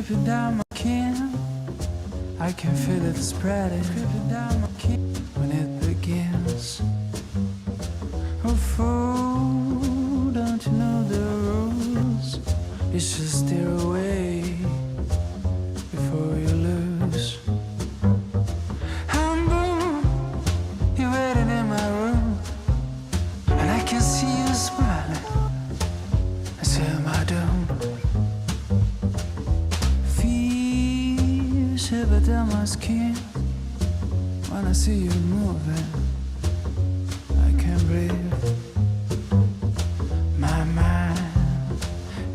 creeping down my skin. I can feel it spreading, creeping down my skin when it begins. Oh, fool, don't you know the rules? You should steer away before you lose. And boom, you're waiting in my room, and I can see you smiling. I seal my doom. Feel shiver down my skin when I see you moving. I can't breathe. My mind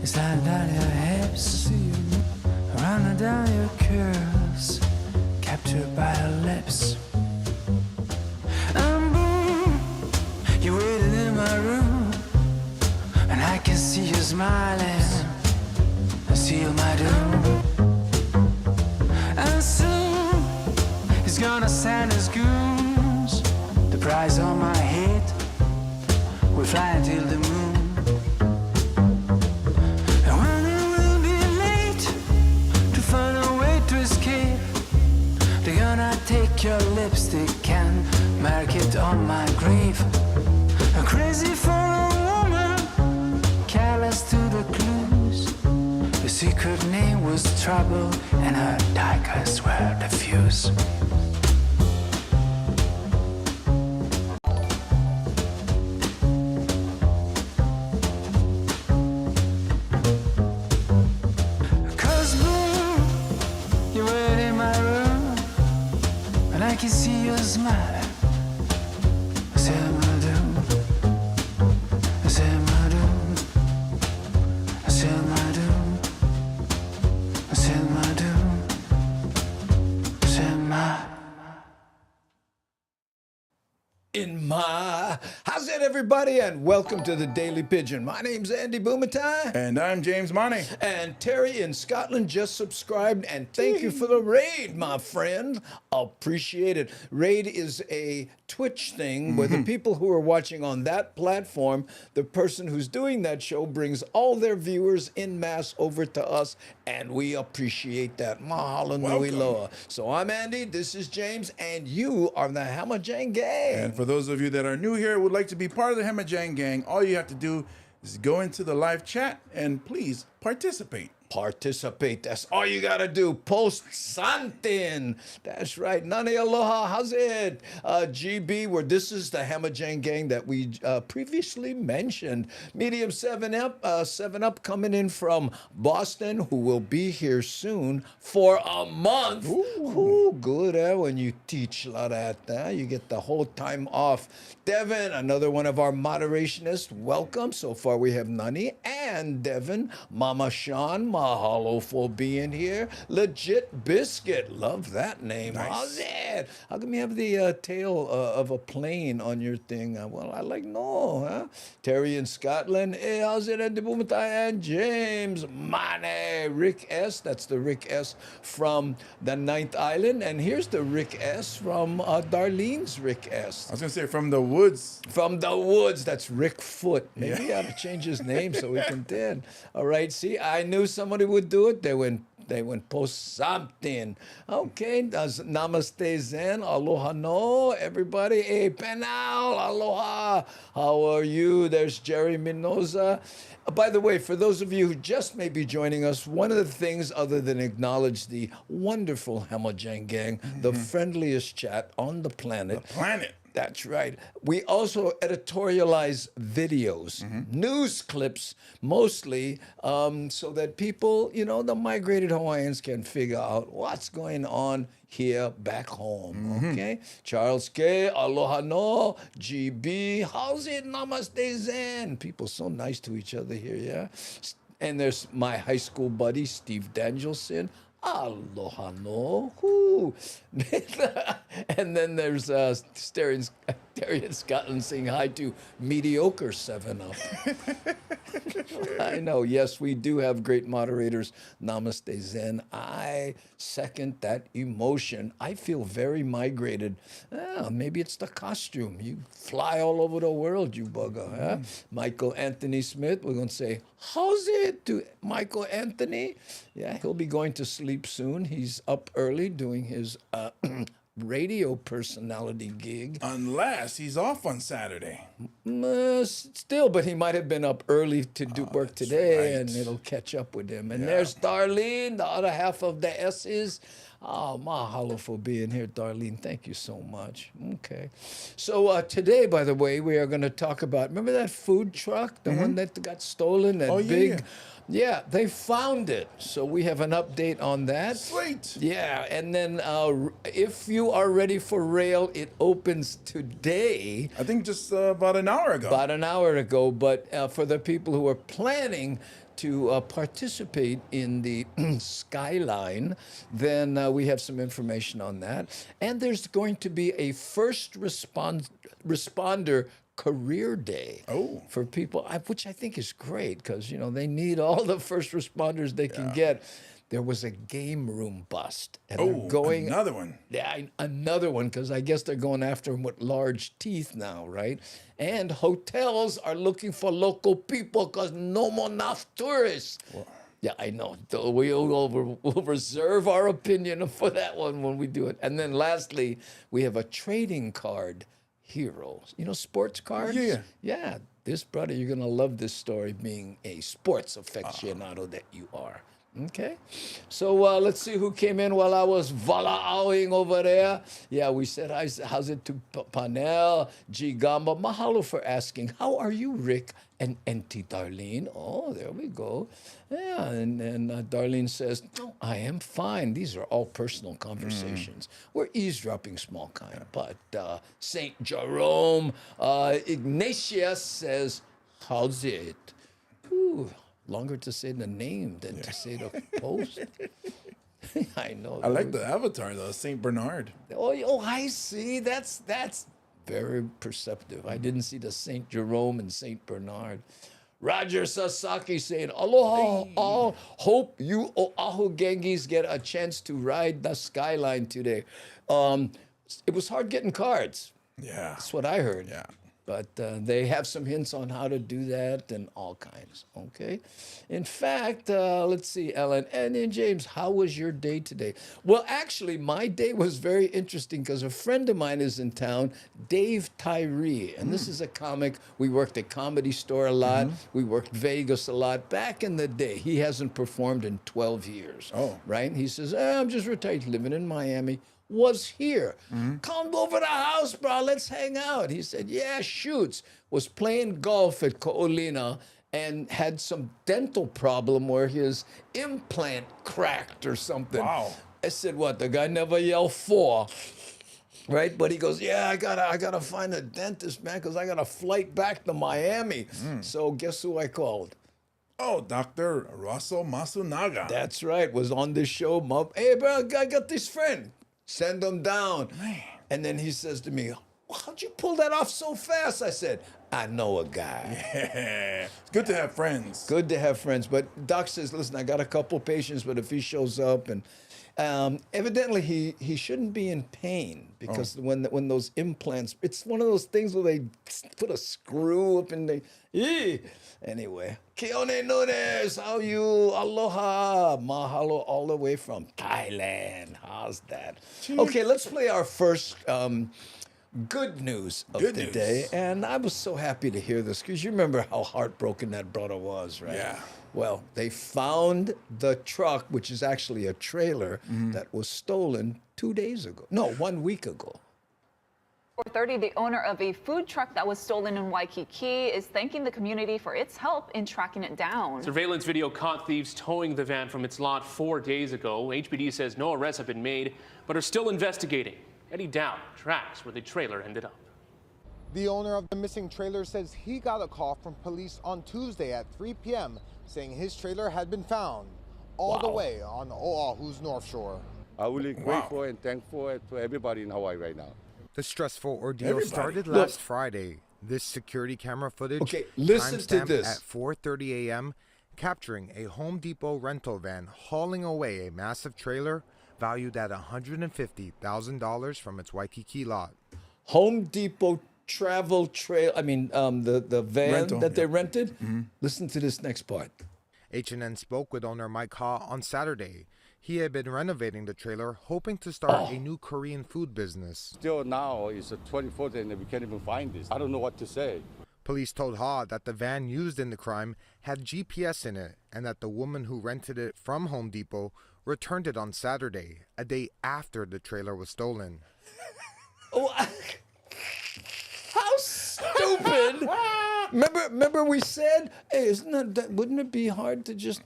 is lying down your hips, running down your curves, captured by her lips. And boom, you waited in my room, and I can see you smiling. I seal my doom. And soon he's gonna send his goons. The price on my head, we're flying till the moon. And when it will be late to find a way to escape, they're gonna take your lipstick and mark it on my grave. I'm crazy for a woman, careless to the clues. The secret name was Trouble, and her daggers were the fuse. Cause boom, you wait in my room, and I can see you smiling. I said my doom, I said my doom, I said my doom, I said my doom, I said my. In my. How's it, everybody? And welcome to the Daily Pidgin. My name's Andy Boomatai. And I'm James Money. And Terry in Scotland just subscribed. And thank you for the raid, my friend. Appreciate it. Raid is a Twitch thing where the people who are watching on that platform, the person who's doing that show brings all their viewers in mass over to us. And we appreciate that. Mahalo nui loa. So I'm Andy. This is James. And you are the Hamajang Gang. And for those of you that are new here, would like to be part of the Hemajang Gang, all you have to do is go into the live chat and please participate. Participate. That's all you got to do. Post something. That's right. Nani aloha. How's it? GB, where this is the Hamajang Gang that we previously mentioned. Medium 7 Up coming in from Boston, who will be here soon for a month. Ooh, good, when you teach like that. You get the whole time off. Devin, another one of our moderationists. Welcome. So far we have Nani and Devin. Mama Sean, mahalo for being here. Legit Biscuit, love that name. Nice. How's it? How come you have the tail of a plane on your thing? Well, I like no, huh? Terry in Scotland. Hey, how's it? Andy Boomatai and James Mane. Rick S. That's the Rick S. from the Ninth Island. And here's the Rick S. from Darlene's Rick S. I was going to say from the woods. From the woods. That's Rick Foot. Maybe he ought to change his name so we can then. All right, see, I knew somebody would do it. They went post something. Okay, namaste Zen, aloha no, everybody. Hey, Penal, aloha. How are you? There's Jerry Minoza. By the way, for those of you who just may be joining us, one of the things other than acknowledge the wonderful Hamajang Gang, the friendliest chat on the planet. The planet. That's right. We also editorialize videos, news clips, mostly, so that people, the migrated Hawaiians can figure out what's going on here back home, okay? Charles K., aloha no, GB, how's it, namaste Zen? People so nice to each other here, yeah? And there's my high school buddy, Steve Danielson. Aloha no. And then there's there in Scotland saying hi to mediocre 7-Up. I know, yes, we do have great moderators. Namaste Zen. I second that emotion. I feel very migrated. Maybe it's the costume. You fly all over the world, you bugger. Huh? Michael Anthony Smith, we're going to say, how's it to Michael Anthony? Yeah, he'll be going to sleep soon. He's up early doing his radio personality gig. Unless he's off on Saturday. Still, but he might have been up early to do work today, right. and it'll catch up with him. And there's Darlene, the other half of the S's. Oh, mahalo for being here, Darlene. Thank you so much. Okay. So today, by the way, we are going to talk about, remember that food truck, the one that got stolen, that big... Yeah, they found it. So we have an update on that. Sweet. Yeah, and then if you are ready for rail, it opens today. I think just about an hour ago. About an hour ago, but for the people who are planning to participate in the Skyline, then we have some information on that. And there's going to be a first responder career day for people, which I think is great because, you know, they need all the first responders they can get. There was a game room bust. And they're going, another one. Yeah, another one, because I guess they're going after them with large teeth now, right? And hotels are looking for local people because no more enough tourists. Well, yeah, I know. We'll reserve our opinion for that one when we do it. And then lastly, we have a trading card hero. You know, sports cards? Yeah. Yeah. This, brother, you're going to love this story being a sports aficionado that you are. Okay. So let's see who came in while I was valaoing over there. Yeah, we said, how's it to Panel, G Gamba. Mahalo for asking. How are you, Rick and Auntie Darlene? Oh, there we go. Yeah, and Darlene says, no, I am fine. These are all personal conversations. We're eavesdropping small kind. But St. Jerome, Ignatius says, how's it? Ooh. Longer to say the name than to say the post. I know. I like the avatar, though, St. Bernard. Oh, I see. That's very perceptive. I didn't see the St. Jerome and St. Bernard. Roger Sasaki saying, aloha, all hope you Oahu Gengis get a chance to ride the Skyline today. It was hard getting cards. Yeah. That's what I heard. Yeah. But they have some hints on how to do that and all kinds, okay? In fact, let's see, Ellen. And then James, how was your day today? Well, actually, my day was very interesting because a friend of mine is in town, Dave Tyree. And this is a comic. We worked at Comedy Store a lot. We worked Vegas a lot. Back in the day, he hasn't performed in 12 years, right? He says, I'm just retired, living in Miami. Was here. Come over the house, bro. Let's hang out. He said, yeah, shoots. Was playing golf at Ko'olina and had some dental problem where his implant cracked or something. Wow. I said, what? The guy never yelled for. Right? But he goes, yeah, I gotta find a dentist, man, because I got a flight back to Miami. So guess who I called? Oh, Dr. Russell Masunaga. That's right. Was on this show. Hey, bro, I got this friend. Send him down. Man. And then he says to me, how'd you pull that off so fast? I said, I know a guy. Yeah. It's good to have friends. Good to have friends. But Doc says, listen, I got a couple patients, but if he shows up and evidently he shouldn't be in pain because when those implants, it's one of those things where they put a screw up in the, anyway. Keone Nunes, how you? Aloha. Mahalo all the way from Thailand. How's that? Okay, let's play our first good news of the day. And I was so happy to hear this because you remember how heartbroken that brother was, right? Yeah. Well, they found the truck, which is actually a trailer that was stolen 2 days ago. No, 1 week ago. 4:30, the owner of a food truck that was stolen in Waikiki is thanking the community for its help in tracking it down. Surveillance video caught thieves towing the van from its lot 4 days ago. HPD says no arrests have been made, but are still investigating. Eddie Dowd tracks where the trailer ended up. The owner of the missing trailer says he got a call from police on Tuesday at 3 p.m. saying his trailer had been found all the way on Oahu's North Shore. I'm really grateful and thankful to everybody in Hawaii right now. The stressful ordeal Everybody. started Look. last Friday. This security camera footage, Okay, listen to timestamped this. at 4:30 a.m., capturing a Home Depot rental van hauling away a massive trailer valued at $150,000 from its Waikiki lot. Home Depot travel trail. I mean, the van Rental, that they yeah. rented. Listen to this next part. H&N spoke with owner Mike Ha on Saturday. He had been renovating the trailer, hoping to start a new Korean food business. Still now it's the 24th and we can't even find this. I don't know what to say. Police told Ha that the van used in the crime had GPS in it and that the woman who rented it from Home Depot returned it on Saturday, a day after the trailer was stolen. Oh, how stupid! Remember we said, hey, wouldn't it be hard to just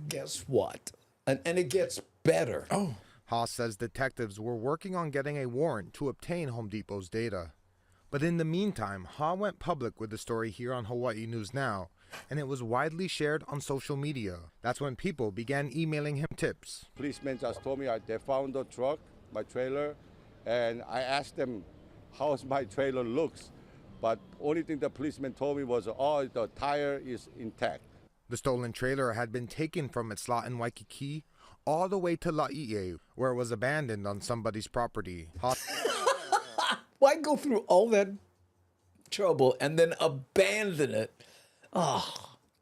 guess what? And it gets better. Oh, Ha says detectives were working on getting a warrant to obtain Home Depot's data. But in the meantime, Ha went public with the story here on Hawaii News Now, and it was widely shared on social media. That's when people began emailing him tips. Policemen just told me they found the truck, my trailer, and I asked them how my trailer looks. But only thing the policeman told me was, oh, the tire is intact. The stolen trailer had been taken from its lot in Waikiki all the way to Laie, where it was abandoned on somebody's property. Ha Why go through all that trouble and then abandon it?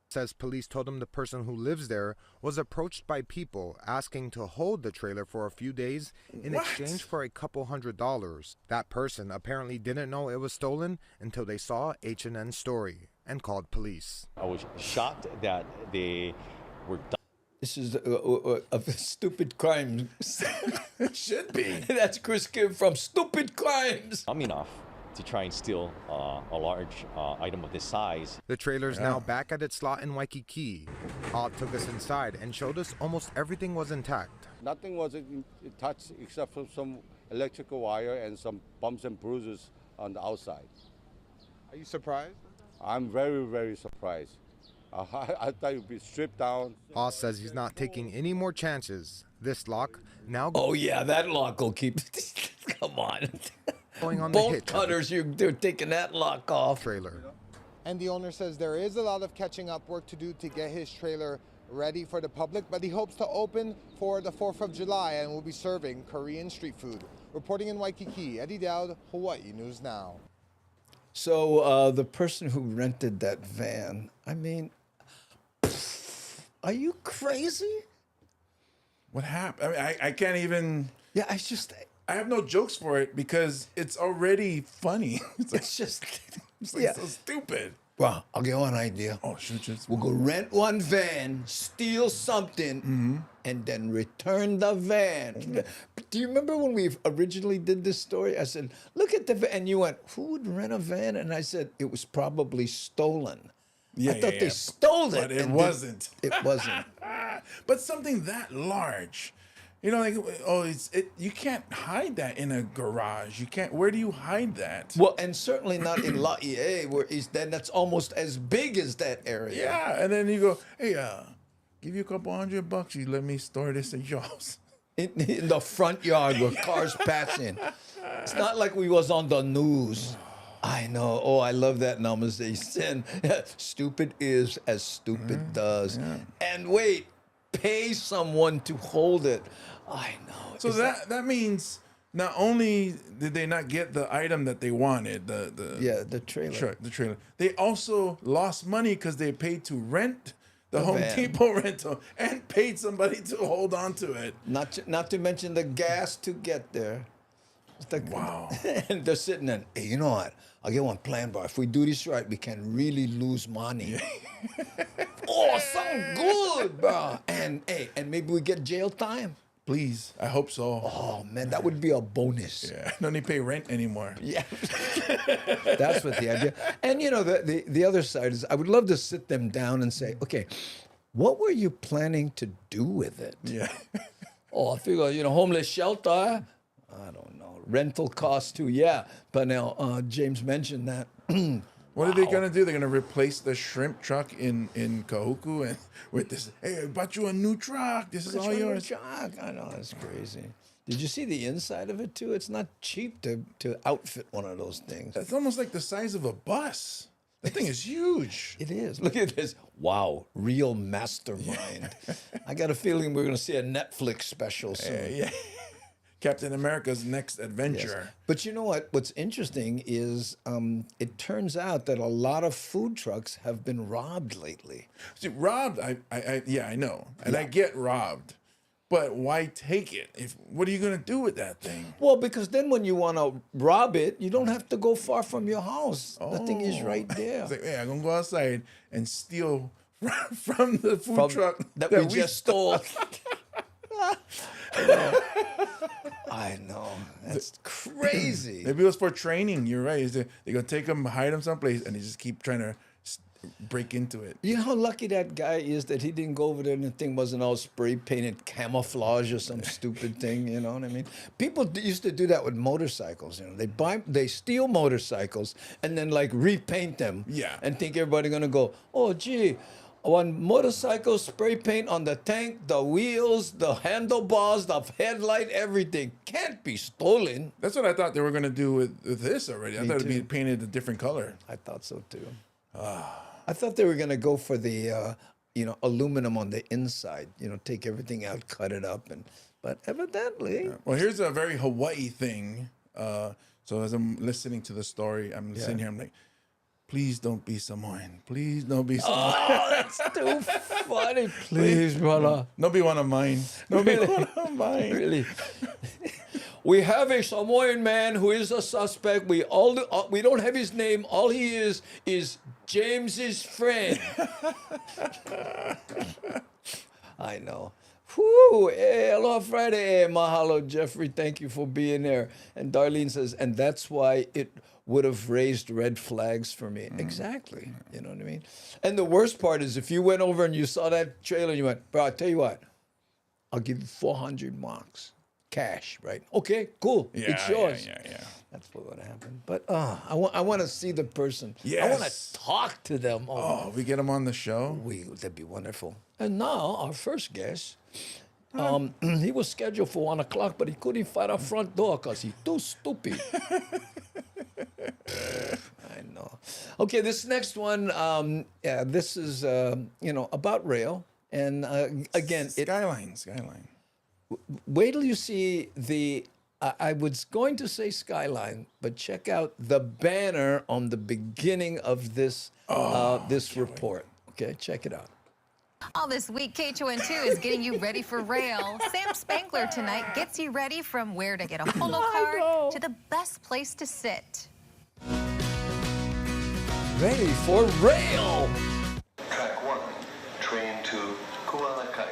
says police told him the person who lives there was approached by people asking to hold the trailer for a few days in What? exchange for a couple $100s. That person apparently didn't know it was stolen until they saw H&N's story and called police. I was shocked that they were This is a stupid crime. it should be. That's Chris Kim from Stupid Crimes. dumb enough to try and steal a large item of this size. The trailer's now back at its lot in Waikiki. Ha took us inside and showed us almost everything was intact. Nothing was touched except for some electrical wire and some bumps and bruises on the outside. Are you surprised? I'm very, very surprised. I thought it would be stripped down. Ha says he's not taking any more chances. This lock now Oh yeah, that lock will keep. Come on. going on the Bolt hitch of the cutters, they're taking that lock off. trailer. And the owner says there is a lot of catching up work to do to get his trailer ready for the public, but he hopes to open for the 4th of July and will be serving Korean street food. Reporting in Waikiki, Eddie Dowd, Hawaii News Now. So the person who rented that van, I mean, are you crazy? What happened? I mean, I can't even. Yeah, I just, I have no jokes for it because it's already funny. It's like, it's just, it's like yeah. so stupid. Well, I'll give you an idea. Oh, shoot. We'll go rent one van, steal something, and then return the van. Do you remember when we originally did this story? I said, look at the van. And you went, who would rent a van? And I said, it was probably stolen. Yeah, I thought yeah, they yeah. stole it. But it and wasn't. It wasn't. But something that large, you know, like you can't hide that in a garage. You can't. Where do you hide that? Well, and certainly not in Laie, where that's almost as big as that area. Yeah, and then you go, hey, give you a couple $100. You let me store this at your house. In the front yard where cars pass in. It's not like we was on the news. I know. Oh, I love that namaste. Sin. Stupid is as stupid does. yeah. And wait, pay someone to hold it. I know. So Is that means not only did they not get the item that they wanted, the trailer. truck, the trailer, they also lost money because they paid to rent the Home van. Depot rental and paid somebody to hold on to it. Not to mention the gas to get there. Wow. And they're sitting there. Hey, you know what? I'll get one plan, bro. If we do this right, we can really lose money. Oh, something good, bro. And hey, and maybe we get jail time. Please, I hope so. Oh man, that would be a bonus. Yeah, don't need to pay rent anymore. Yeah, that's what the idea. And you know, the other side is, I would love to sit them down and say, okay, what were you planning to do with it? Yeah. Oh, I figure, homeless shelter. I don't know. Rental costs too. Yeah, but now James mentioned that. What are they gonna do? They're gonna replace the shrimp truck in Kahuku and with this. Hey, I bought you a new truck. This is all yours. I know, it's crazy. Did you see the inside of it too? It's not cheap to outfit one of those things. It's almost like the size of a bus. That thing is huge. It is. Look at this. Wow, real mastermind. I got a feeling we're going to see a Netflix special soon. Yeah. Captain America's next adventure. Yes. But you know what? What's interesting is it turns out that a lot of food trucks have been robbed lately. See, robbed, I know. And I get robbed. But why take it? What are you going to do with that thing? Well, because then when you want to rob it, you don't have to go far from your house. The thing is right there. It's like, hey, I'm going to go outside and steal from the food truck that we just stole. I know. That's crazy. Maybe it was for training. You're right. They're going to take them, hide them someplace, and they just keep trying to break into it. You know how lucky that guy is that he didn't go over there and the thing wasn't all spray painted camouflage or some stupid thing, you know what I mean? People used to do that with motorcycles, you know. They steal motorcycles and then like repaint them. Yeah. And think everybody gonna go, oh gee, one motorcycle spray paint on the tank, the wheels, the handlebars, the headlight, everything. Can't be stolen. That's what I thought they were going to do with this already. I thought it'd be too. painted a different color. I thought so too. I thought they were going to go for the, aluminum on the inside. You know, take everything out, cut it up, but evidently. Well, here's a very Hawaii thing. So as I'm listening to the story, I'm sitting here. I'm like, please don't be Samoan. Please don't be Samoan. Oh, that's too funny. Please, brother. Don't be one of mine. Don't be one of mine. Really. We have a Samoan man who is a suspect. We don't have his name. All he is James's friend. I know. Whoo, hey, aloha Friday. Hey, mahalo, Jeffrey. Thank you for being there. And Darlene says, and that's why it would have raised red flags for me. Exactly. You know what I mean? And the worst part is if you went over and you saw that trailer and you went, bro, I'll tell you what, I'll give you 400 marks. Cash, right? Okay, cool. It's yours. Yeah. That's what would happen. But I want to see the person. Yes. I want to talk to them. Oh, we get them on the show? That'd be wonderful. And now, our first guest, he was scheduled for 1 o'clock, but he couldn't find our front door because he's too stupid. I know. Okay, this next one, this is, about rail. And again, Skyline. Wait till you see I was going to say skyline, but check out the banner on the beginning of this this report. Okay, check it out. All this week, KHON2 is getting you ready for rail. Sam Spangler tonight gets you ready from where to get a holo card to the best place to sit. Ready for rail. Track 1, train to Kualakai.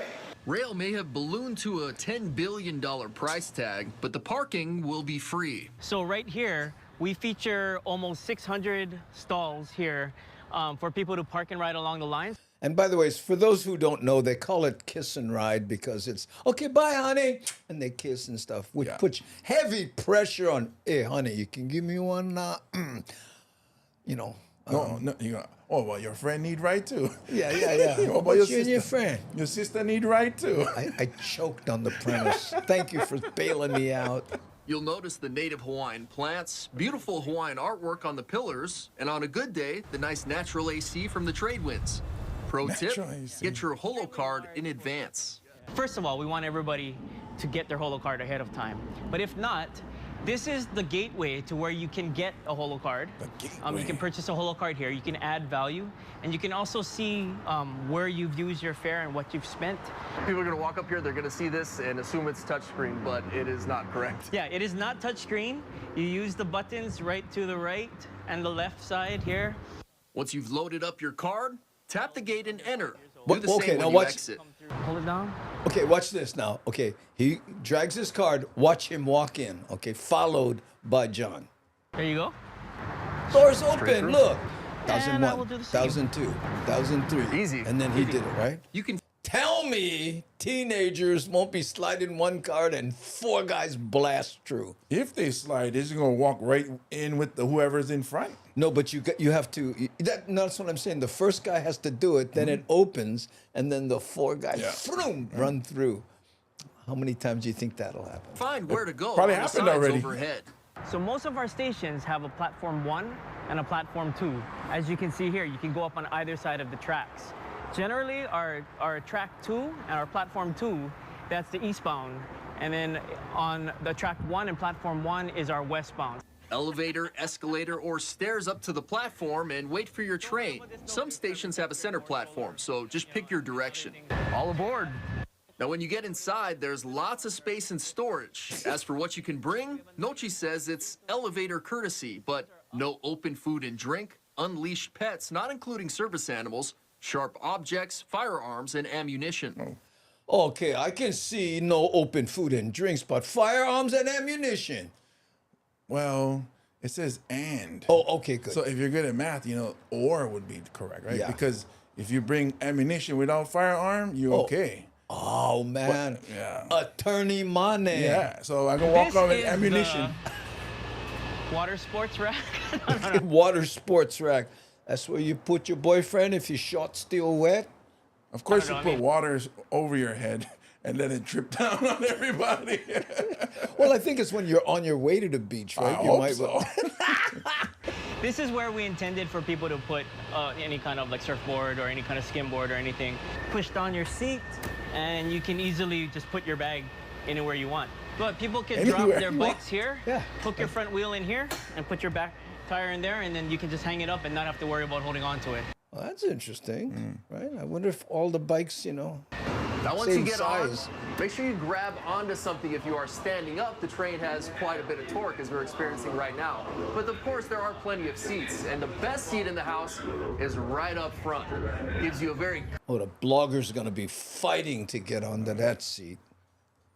Rail may have ballooned to a $10 billion price tag, but the parking will be free. So right here, we feature almost 600 stalls here for people to park and ride along the lines. And by the way, for those who don't know, they call it kiss and ride because it's, okay, bye, honey. And they kiss and stuff, which puts heavy pressure on, hey, honey, you can give me one, No, you go, oh, well, your friend need ride too. Yeah. Oh, But your you and your friend. Your sister need ride too. I choked on the premise. Thank you for bailing me out. You'll notice the native Hawaiian plants, beautiful Hawaiian artwork on the pillars, and on a good day, the nice natural AC from the trade winds. Pro tip, get your holo card in advance. First of all, we want everybody to get their holo card ahead of time. But if not, this is the gateway to where you can get a holo card. You can purchase a holo card here. You can add value, and you can also see where you've used your fare and what you've spent. People are going to walk up here, they're going to see this and assume it's touchscreen, but it is not correct. Yeah, it is not touchscreen. You use the buttons right to the right and the left side here. Once you've loaded up your card, tap the gate and enter. Do Do the okay, same now when you watch- exit. Hold it down. Okay, watch this now. Okay, he drags his card. Watch him walk in. Okay, followed by John. There you go. Doors open. Look. And I will 1001, do the same. 1002, 1003. Easy. And then he did it, right? You can Tell me teenagers won't be sliding one card and 4 guys blast through. If they slide, they're just going to walk right in with whoever's in front. No, but you have to. That's what I'm saying. The first guy has to do it, then it opens, and then the 4 guys run through. How many times do you think that'll happen? Find where to go Probably on the happened signs already. overhead. So most of our stations have a platform 1 and a platform 2. As you can see here, you can go up on either side of the tracks. Generally, our track 2 and our platform 2, that's the eastbound. And then on the track 1 and platform 1 is our westbound. Elevator, escalator, or stairs up to the platform and wait for your train. Some stations have a center platform, so just pick your direction. All aboard. Now, when you get inside, there's lots of space and storage. As for what you can bring, Nochi says it's elevator courtesy, but no open food and drink, unleashed pets, not including service animals, sharp objects, firearms, and ammunition. Okay, I can see no open food and drinks, but firearms and ammunition. Well, it says and. Oh, okay, good. So if you're good at math, or would be correct, right? Yeah. Because if you bring ammunition without firearm, you're okay. Oh, man. But, yeah. Attorney money. Yeah. So I can walk on with ammunition. Water sports rack. Water sports rack. That's where you put your boyfriend if your short's still wet. Of course, you put water over your head and let it drip down on everybody. Well, I think it's when you're on your way to the beach, right? I hope so. This is where we intended for people to put any kind of like surfboard or any kind of skimboard or anything pushed on your seat, and you can easily just put your bag anywhere you want. But people can drop their bikes here, hook your front wheel in here, and put your back tire in there, and then you can just hang it up and not have to worry about holding on to it. Well, that's interesting, right? I wonder if all the bikes, Now, once same you get size. on, make sure you grab onto something. If you are standing up, the train has quite a bit of torque, as we're experiencing right now. But of course, there are plenty of seats, and the best seat in the house is right up front. Gives you a very Oh, the blogger's going to be fighting to get onto that seat.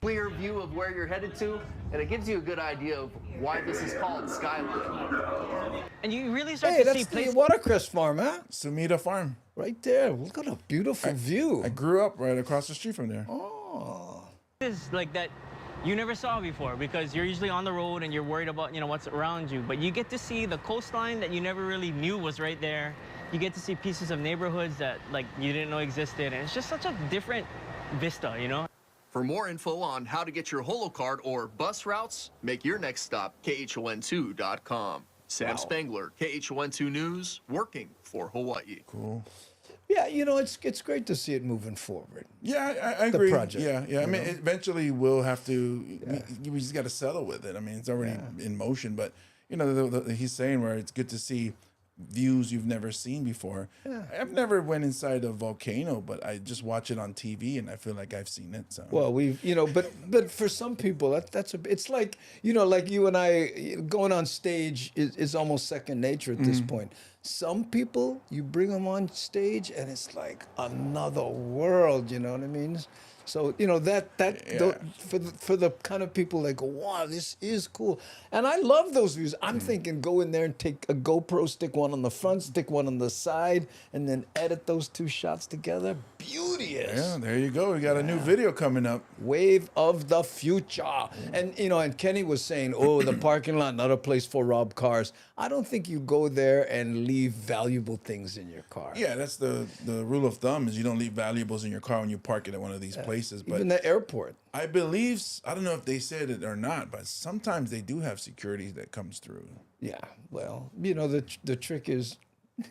clear view of where you're headed to, and it gives you a good idea of why this is called Skyline. And you really start Hey, to see that's the places. Watercress Farm, huh? Sumida Farm. Right there. Look at a beautiful view. I grew up right across the street from there. Oh. Like that you never saw before, because you're usually on the road and you're worried about what's around you, but you get to see the coastline that you never really knew was right there. You get to see pieces of neighborhoods that like you didn't know existed, and it's just such a different vista. For more info on how to get your Holo card or bus routes, make your next stop KHON2.com. Sam Spangler, KHON2 News, working for Hawaii. Cool. Yeah, it's great to see it moving forward. Yeah, I agree. The project. Yeah. I mean, eventually we'll have to. We just got to settle with it. I mean, it's already in motion, but he's saying where it's good to see views you've never seen before. Yeah. I've never went inside a volcano, but I just watch it on TV and I feel like I've seen it. So. Well, but for some people it's like like you and I going on stage is almost second nature at this point. Some people, you bring them on stage and it's like another world. You know what I mean? So for the kind of people that go, wow, this is cool, and I love those views. I'm thinking go in there and take a GoPro, stick one on the front, stick one on the side, and then edit those two shots together. Beauteous. Yeah, there you go. We got a new video coming up. Wave of the future. And and Kenny was saying, oh, the parking lot, not a place for rob cars. I don't think you go there and leave valuable things in your car. Yeah, that's the rule of thumb is you don't leave valuables in your car when you park it at one of these places. But even the airport. I believe, I don't know if they said it or not, but sometimes they do have security that comes through. Yeah, well, the trick is,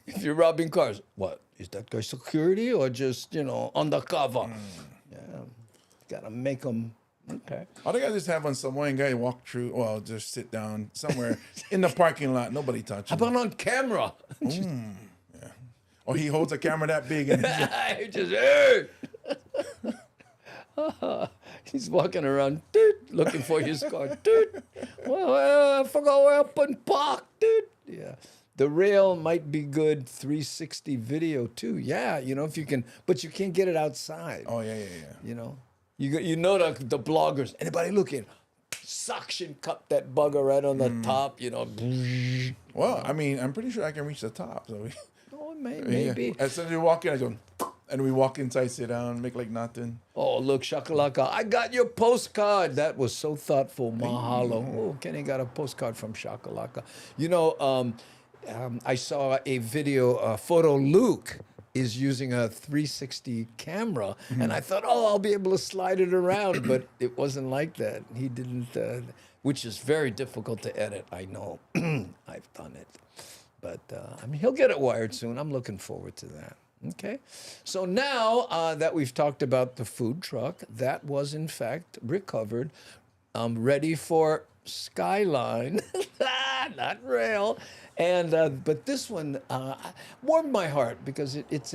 if you're robbing cars, what, is that guy security or just, undercover? Yeah, gotta make them, okay. All they gotta just have on some one guy walk through, well, just sit down somewhere in the parking lot, nobody touch him. How about on camera? Yeah. Or he holds a camera that big and he just, hey! He's walking around, looking for his car. Well, I forgot where I put and park, Yeah. The rail might be good 360 video too. Yeah, if you can, but you can't get it outside. Oh, yeah. The bloggers, anybody looking, suction cup that bugger right on the top, Well, I mean, I'm pretty sure I can reach the top. So maybe. As soon as you walk in, I go, and we walk inside, sit down, make like nothing. Oh, look, Shakalaka, I got your postcard. That was so thoughtful. Mahalo. Oh, Kenny got a postcard from Shakalaka. I saw a video, photo Luke is using a 360 camera, and I thought, oh, I'll be able to slide it around, but it wasn't like that. He didn't, which is very difficult to edit. I know, I've done it, but I mean, he'll get it wired soon. I'm looking forward to that. Okay, so now that we've talked about the food truck, that was in fact recovered, ready for Skyline, not rail, and but this one warmed my heart because it's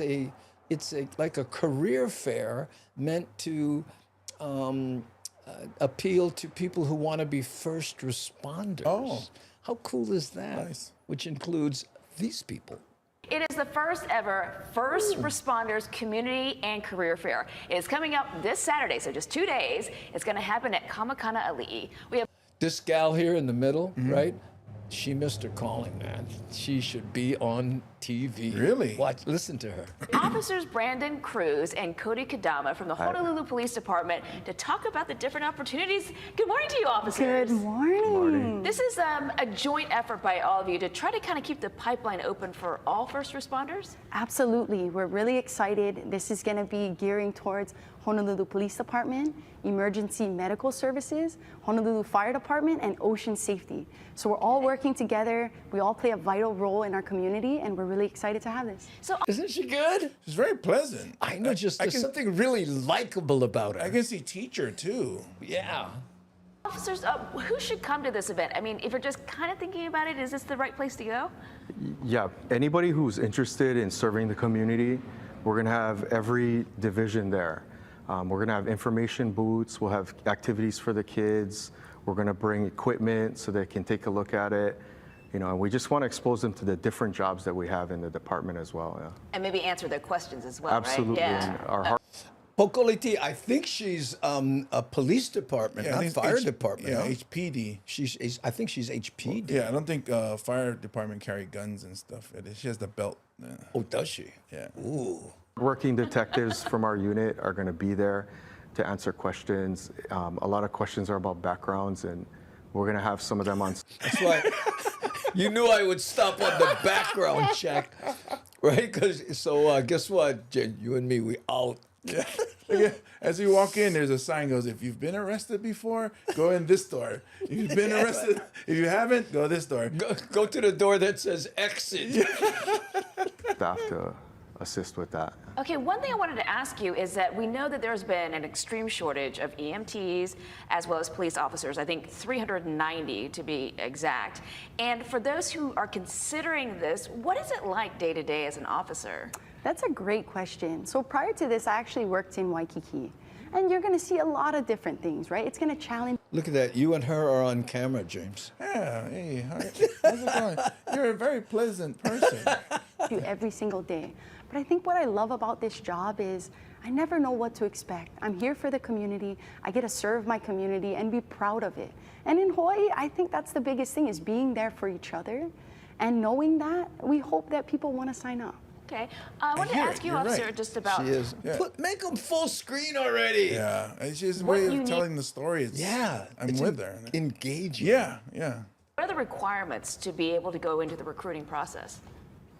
like a career fair meant to appeal to people who want to be first responders. Oh, how cool is that? Nice. Which includes these people. It is the first ever First Responders Community and Career Fair. It is coming up this Saturday, so just 2 days. It's going to happen at Kamakana Ali'i. We have This gal here in the middle, right? She missed her calling, man. She should be on TV. Really? Watch, listen to her. Officers Brandon Cruz and Cody Kadama from the Honolulu Police Department to talk about the different opportunities. Good morning to you, officers. Good morning. This is a joint effort by all of you to try to kind of keep the pipeline open for all first responders. Absolutely. We're really excited. This is going to be gearing towards Honolulu Police Department, Emergency Medical Services, Honolulu Fire Department, and Ocean Safety. So we're all working together. We all play a vital role in our community, and we're really excited to have this. So, isn't she good? She's very pleasant. I know, there's something really likable about her. I can see teacher too. Yeah. Officers, who should come to this event? I mean, if you're just kind of thinking about it, is this the right place to go? Yeah, anybody who's interested in serving the community, we're going to have every division there. We're going to have information booths. We'll have activities for the kids. We're going to bring equipment so they can take a look at it. You know, and we just want to expose them to the different jobs that we have in the department as well. Yeah. And maybe answer their questions as well, Absolutely. right? Yeah. And our Pokoliti, I think she's a police department, Yeah, I not think fire H- department. yeah, huh? HPD. I think she's HPD. Yeah, I don't think fire department carry guns and stuff. She has the belt. Oh, does she? Yeah. Ooh. working detectives from our unit are going to be there to answer questions. A lot of questions are about backgrounds, and we're going to have some of them on. That's why you knew I would stop on the background check, right? So guess what, Jen? You and me, we out. Yeah. As you walk in, there's a sign goes, if you've been arrested before, go in this door. If you've been arrested, if you haven't, go this door. Go to the door that says exit. Staff to assist with that. Okay, one thing I wanted to ask you is that we know that there's been an extreme shortage of EMTs as well as police officers, I think 390 to be exact. And for those who are considering this, what is it like day to day as an officer? That's a great question. So prior to this, I actually worked in Waikiki. And you're going to see a lot of different things, right? It's going to challenge. Look at that. You and her are on camera, James. Yeah. Hey, how's it going? You're a very pleasant person. You every single day. But I think what I love about this job is I never know what to expect. I'm here for the community. I get to serve my community and be proud of it. And in Hawaii, I think that's the biggest thing, is being there for each other. And knowing that, we hope that people want to sign up. Okay. I want to ask you, officer, just about. She is. Yeah. Make them full screen already. Yeah. It's just a What way you of telling the story. It's, I'm it's with her. Engaging. Yeah, yeah. What are the requirements to be able to go into the recruiting process?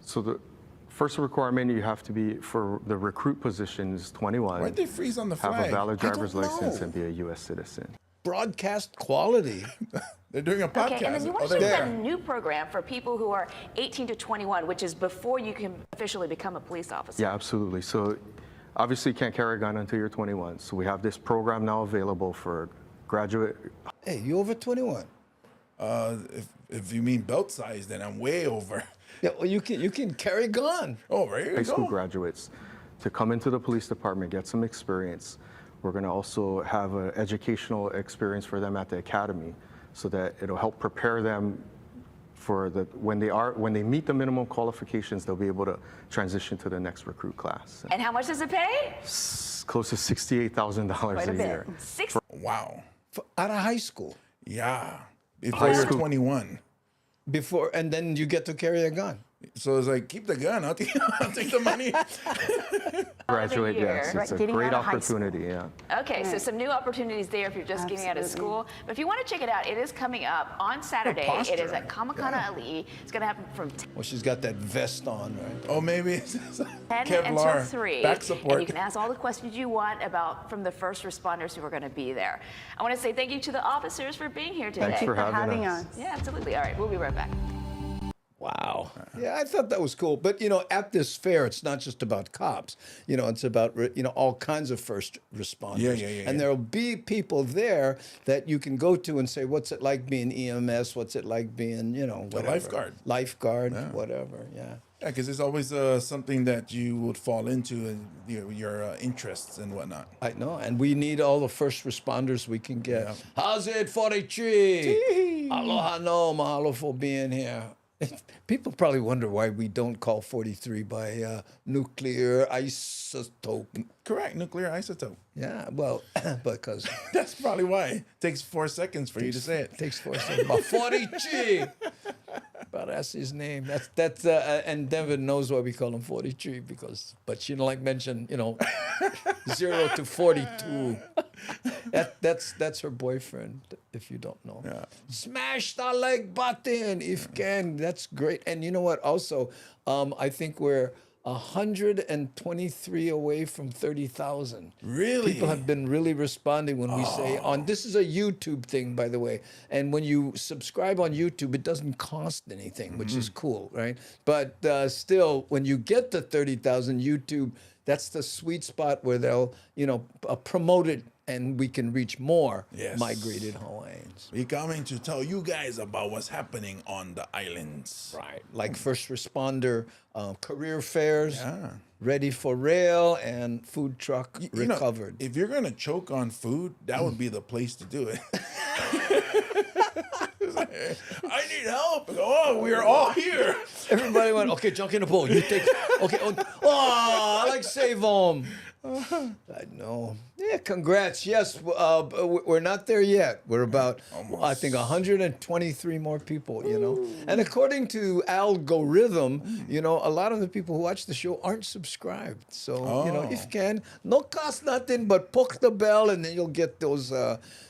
So the first requirement you have to be for the recruit position is 21. Why'd they freeze on the flag? Have a valid driver's I don't license know. and be a U.S. citizen. Broadcast quality. They're doing a podcast. Okay, and then you want Oh, to they're start a new program for people who are 18 to 21, which is before you can officially become a police officer. Yeah, absolutely. So obviously you can't carry a gun until you're 21. So we have this program now available for graduate. Hey, you over 21? If you mean belt size, then I'm way over. Yeah, well, you can carry a gun. Oh, right here High you school go. graduates to come into the police department, get some experience. We're going to also have an educational experience for them at the academy, so that it'll help prepare them for when they meet the minimum qualifications, they'll be able to transition to the next recruit class. And how much does it pay? Close to $68,000 Quite a a bit. year. Wow. Out of high school. Yeah. Before you're 21. And then you get to carry a gun. So it's like, keep the gun. I'll take the money. Graduate, year. yes. Right, It's a getting great out of high opportunity, yeah. Okay, so some new opportunities there if you're just getting out of school. But if you want to check it out, it is coming up on Saturday. It is at Kamakana Ali. It's going to happen from Well, she's got that vest on, right? Oh, maybe it's 10 Kevlar, until 3. back support. And you can ask all the questions you want about from the first responders who are going to be there. I want to say thank you to the officers for being here today. Thanks for having us. Yeah, absolutely. All right, we'll be right back. Wow. Yeah, I thought that was cool. But, at this fair, it's not just about cops. It's about, all kinds of first responders. Yeah. And there'll be people there that you can go to and say, what's it like being EMS? What's it like being, whatever. lifeguard. Lifeguard, whatever, yeah. Yeah, because there's always something that you would fall into and your interests and whatnot. I know, and we need all the first responders we can get. Yeah. How's it, 43? Aloha no, mahalo for being here. People probably wonder why we don't call 43 by nuclear isotope. Correct, nuclear isotope. Yeah, well, because... That's probably why. It takes 4 seconds for you to say it. Takes 4 seconds. But 43! But that's his name. That's and Devin knows why we call him 43 but she don't like mention 0 to 42. That's her boyfriend. If you don't know, smash the like button if can. That's great. And you know what? Also, I think we're 123 away from 30,000. Really? People have been really responding when we say this is a YouTube thing, by the way. And when you subscribe on YouTube, it doesn't cost anything, which is cool, right? But still, when you get to 30,000, YouTube, that's the sweet spot where they'll, promote it and we can reach more migrated Hawaiians. We're coming to tell you guys about what's happening on the islands. Right, like first responder career fairs, ready for rail, and food truck recovered. If you're going to choke on food, that would be the place to do it. I need help. Oh, we are all here. Everybody went, okay, junk in the bowl. You take, okay. I like save them. I know. Yeah, congrats. Yes, we're not there yet. We're about, I think, 123 more people, And according to algorithm, a lot of the people who watch the show aren't subscribed. So, if you can, no cost nothing, but poke the bell and then you'll get those,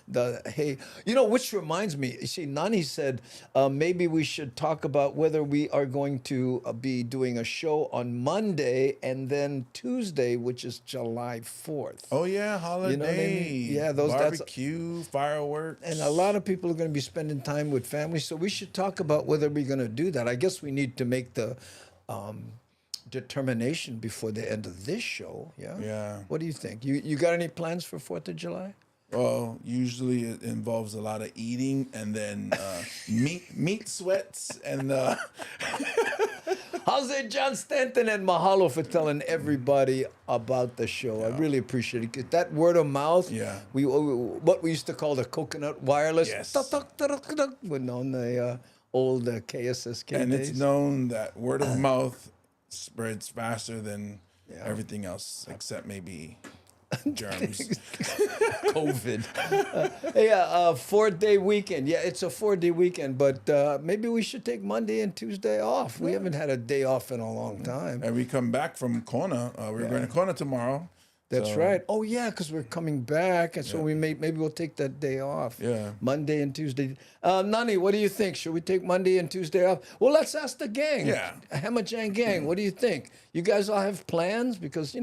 which reminds me, you see, Nani said maybe we should talk about whether we are going to be doing a show on Monday and then Tuesday, which is July 4th. Oh, yeah, holiday. You know what I mean? Yeah, barbecue, fireworks. And a lot of people are going to be spending time with family, so we should talk about whether we're going to do that. I guess we need to make the determination before the end of this show. Yeah. Yeah. What do you think? You got any plans for 4th of July? Well, usually it involves a lot of eating and then meat sweats and. How's it, John Stanton? And mahalo for telling everybody about the show. I really appreciate it. That word of mouth. Yeah. What we used to call the coconut wireless. Yes. When on the old KSSK and days. it's known that word of mouth spreads faster than everything else, except maybe germs. COVID. 4-day weekend. Yeah, it's a 4-day weekend, but maybe we should take Monday and Tuesday off. We haven't had a day off in a long time. And we come back from Kona. We're going to Kona tomorrow. That's right. Oh, yeah, because we're coming back, and so maybe we'll take that day off. Yeah. Monday and Tuesday. Nani, what do you think? Should we take Monday and Tuesday off? Well, let's ask the gang. Yeah. Hamajang gang, what do you think? You guys all have plans? Because,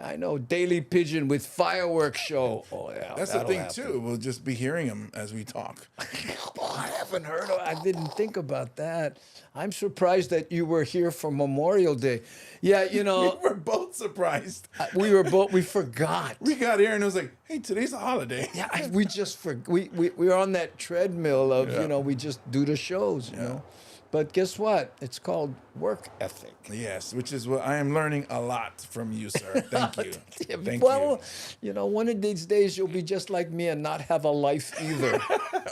I know Daily Pidgin with fireworks show. Oh, yeah. That's the thing, too. We'll just be hearing them as we talk. I haven't heard of it. I didn't think about that. I'm surprised that you were here for Memorial Day. Yeah, We were both surprised. We forgot. We got here and it was like, hey, today's a holiday. Yeah, we just we were on that treadmill of, we just do the shows, you know. But guess what? It's called work ethic. Yes, which is what I am learning a lot from you, sir. Thank you. Thank you. One of these days you'll be just like me and not have a life either.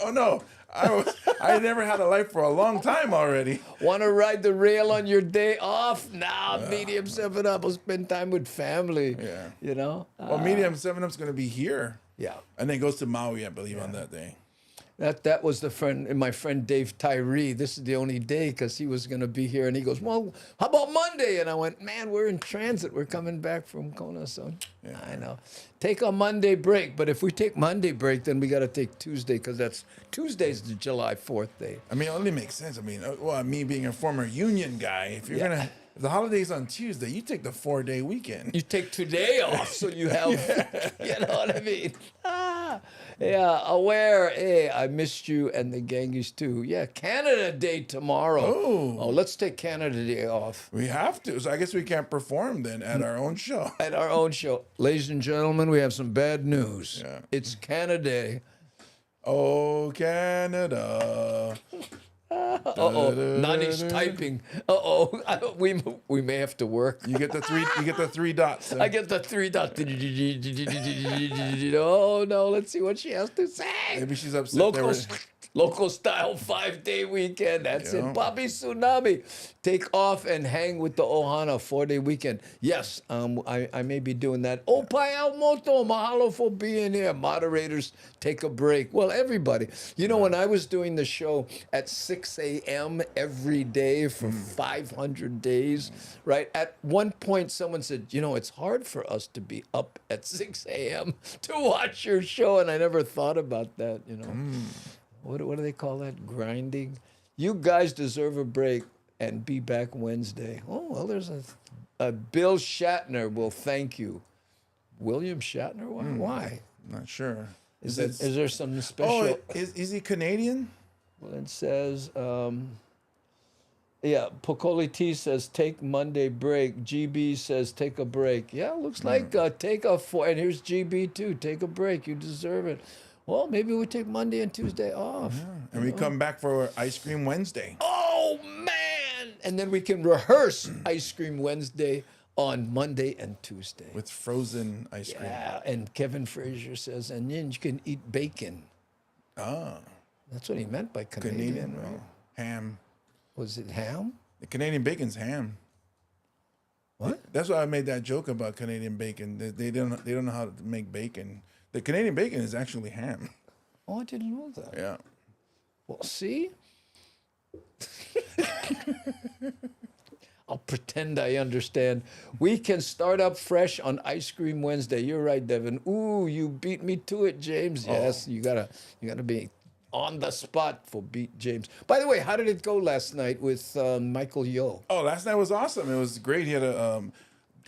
Oh, no. I never had a life for a long time already. Want to ride the rail on your day off? Medium 7-Up. We'll spend time with family. Yeah. Well, Medium 7-Up's going to be here. Yeah. And then goes to Maui, I believe, on that day. That was my friend Dave Tyree. This is the only day because he was going to be here, and he goes, "Well, how about Monday?" And I went, "Man, we're in transit. We're coming back from Kona, so I know. Take a Monday break, but if we take Monday break, then we got to take Tuesday because Tuesday's the July 4th day. I mean, it only makes sense. I mean, well, me being a former union guy, if the holiday's on Tuesday, you take the 4-day weekend. You take today off, so you have, you know what I mean? Yeah, Aware, hey, I missed you and the Ganges too. Yeah, Canada Day tomorrow. Oh, let's take Canada Day off. We have to, so I guess we can't perform then at our own show. At our own show. Ladies and gentlemen, we have some bad news. Yeah. It's Canada Day. Oh, Canada. Nani's typing. We may have to work. You get the three dots. I get the 3 dots. Oh no, let's see what she has to say. Maybe she's upset. Local style 5-day weekend. That's it. Bobby Tsunami. Take off and hang with the Ohana 4-day weekend. Yes, I may be doing that. Opai Almoto, mahalo for being here. Moderators, take a break. Well, everybody. You know, when I was doing the show at 6 a.m. every day for 500 days, right? At one point, someone said, you know, it's hard for us to be up at 6 a.m. to watch your show. And I never thought about that, you know. What do they call that? Grinding? You guys deserve a break and be back Wednesday. Oh, well, there's a Bill Shatner will thank you. William Shatner? Why? Not sure. Is there some special? Oh, is he Canadian? Well, it says, Pocoli T says, take Monday break. GB says, take a break. Yeah, looks like take a 4. And here's GB too. Take a break. You deserve it. Well, maybe we take Monday and Tuesday off. Yeah. And we come back for Ice Cream Wednesday. Oh, man! And then we can rehearse Ice Cream Wednesday on Monday and Tuesday. With frozen ice cream. Yeah, and Kevin Frazier says, and then you can eat bacon. Ah. That's what he meant by Canadian, right? Oh, ham. Was it ham? The Canadian bacon's ham. What? That's why I made that joke about Canadian bacon. They don't know how to make bacon. The Canadian bacon is actually ham. Oh, I didn't know that. Yeah. Well, see? I'll pretend I understand. We can start up fresh on Ice Cream Wednesday. You're right, Devin. Ooh, you beat me to it, James. Yes, you gotta be on the spot for Beat James. By the way, how did it go last night with Michael Yo? Oh, last night was awesome. It was great. He had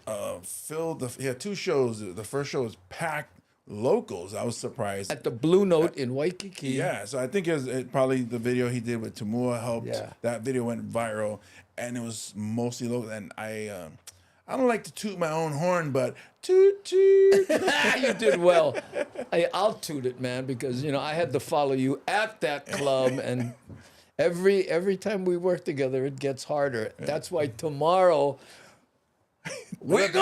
he had 2 shows. The first show was packed. Locals, I was surprised. At the Blue Note in Waikiki. Yeah, so I think it probably the video he did with Tamua helped. Yeah. That video went viral, and it was mostly local. And I don't like to toot my own horn, but toot toot. You did well. I'll toot it, man, because I had to follow you at that club, and every time we work together, it gets harder. Yeah. That's why tomorrow. Put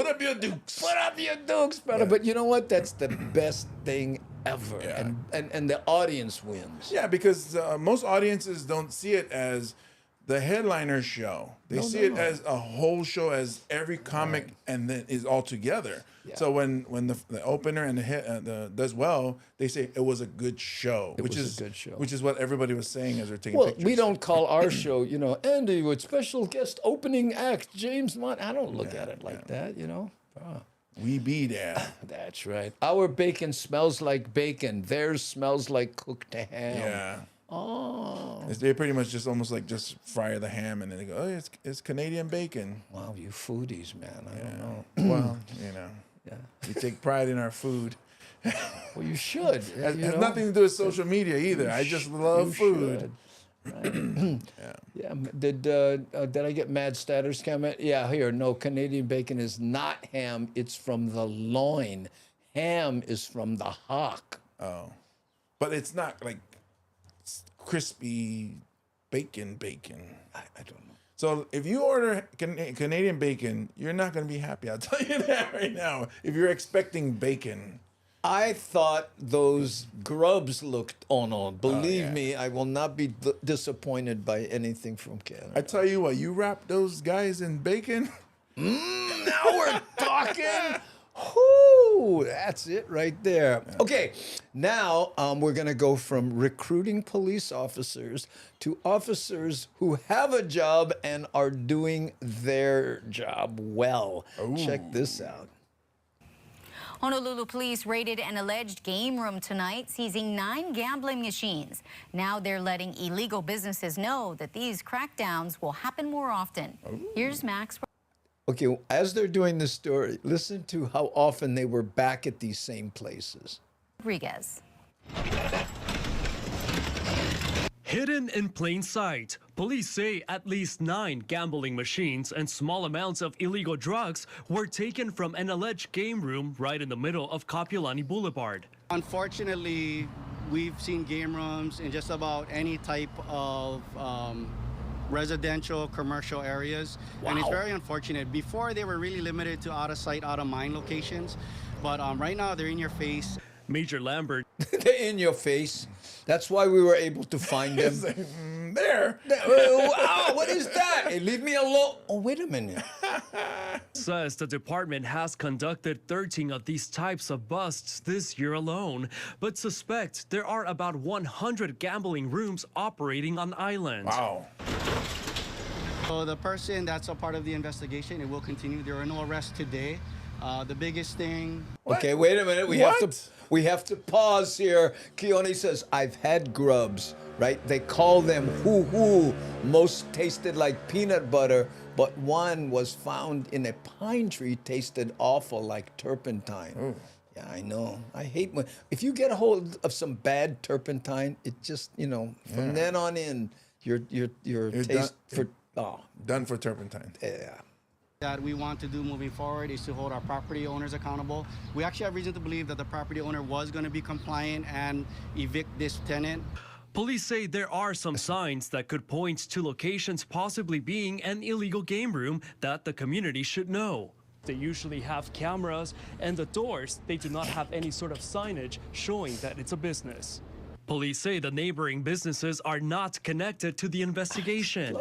up your dukes. Put up your dukes, brother. Yeah. But you know what? That's the best thing ever. Yeah. And the audience wins. Yeah, because most audiences don't see it as the headliner show. They see it as a whole show, as every comic and then is all together. Yeah. So when the opener and the hit does well, they say it was a good show. Which is what everybody was saying as they're taking pictures. We don't call our show, Andy with special guest opening act, James Mott. I don't look at it like that, We be there. That's right. Our bacon smells like bacon. Theirs smells like cooked ham. Yeah. Oh. They pretty much just fry the ham and then they go, oh, it's Canadian bacon. Wow, you foodies, man. I don't know. Well, we take pride in our food. Well, you should. It has nothing to do with social media either. I just love food. Right. Yeah. Did I get Mad Statters comment? Yeah, here. No, Canadian bacon is not ham. It's from the loin. Ham is from the hock. Oh. But it's not like crispy bacon. I don't know. So if you order Canadian bacon, you're not going to be happy. I'll tell you that right now. If you're expecting bacon. I thought those grubs looked Believe me, I will not be disappointed by anything from Canada. I tell you what, you wrap those guys in bacon. Now we're talking. Whoo! Woo! That's it right there. Okay, now we're going to go from recruiting police officers to officers who have a job and are doing their job well. Check this out. Honolulu police raided an alleged game room tonight, seizing 9 gambling machines. Now they're letting illegal businesses know that these crackdowns will happen more often. Here's Max. Okay, as they're doing this story, listen to how often they were back at these same places. Rodriguez. Hidden in plain sight, police say at least 9 gambling machines and small amounts of illegal drugs were taken from an alleged game room right in the middle of Kapiolani Boulevard. Unfortunately, we've seen game rooms in just about any type of residential, commercial areas, and it's very unfortunate. Before, they were really limited to out of sight, out of mind locations, but right now they're in your face. Major Lambert. They're in your face. That's why we were able to find them. There. Oh, what is that? Hey, leave me alone. Oh, wait a minute. Says the department has conducted 13 of these types of busts this year alone, but suspects there are about 100 gambling rooms operating on island. Wow. So the person that's a part of the investigation, it will continue. There are no arrests today. The biggest thing. Okay, wait a minute. We have to pause here. Keone says, I've had grubs, right? They call them hoo-hoo. Most tasted like peanut butter, but one was found in a pine tree, tasted awful like turpentine. Ooh. Yeah, I know. I hate when, if you get a hold of some bad turpentine, it just, from then on in, your taste done for turpentine. Yeah. That we want to do moving forward is to hold our property owners accountable. We actually have reason to believe that the property owner was going to be compliant and evict this tenant. Police say there are some signs that could point to locations possibly being an illegal game room that the community should know. They usually have cameras, and the doors, they do not have any sort of signage showing that it's a business. Police say the neighboring businesses are not connected to the investigation.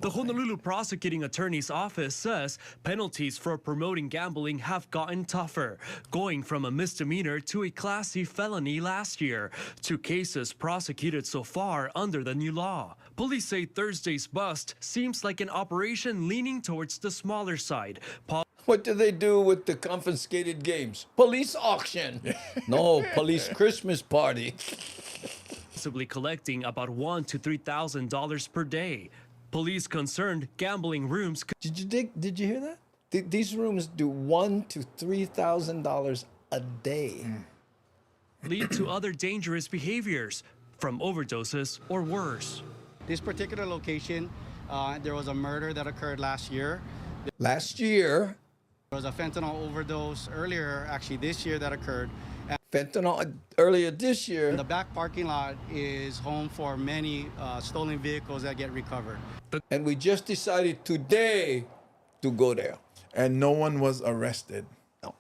The Honolulu Prosecuting Attorney's Office says penalties for promoting gambling have gotten tougher, going from a misdemeanor to a Class C felony last year, 2 cases prosecuted so far under the new law. Police say Thursday's bust seems like an operation leaning towards the smaller side. What do they do with the confiscated games? Police auction. No, police Christmas party. Possibly collecting about $1,000 to $3,000 per day. Police concerned gambling rooms. Did you hear that? These rooms do $1,000 to $3,000 a day. Lead to other dangerous behaviors, from overdoses or worse. This particular location, there was a murder that occurred last year. Last year? There was a fentanyl overdose earlier, actually this year, that occurred. Fentanyl earlier this year. The back parking lot is home for many stolen vehicles that get recovered. And we just decided today to go there. And no one was arrested. No.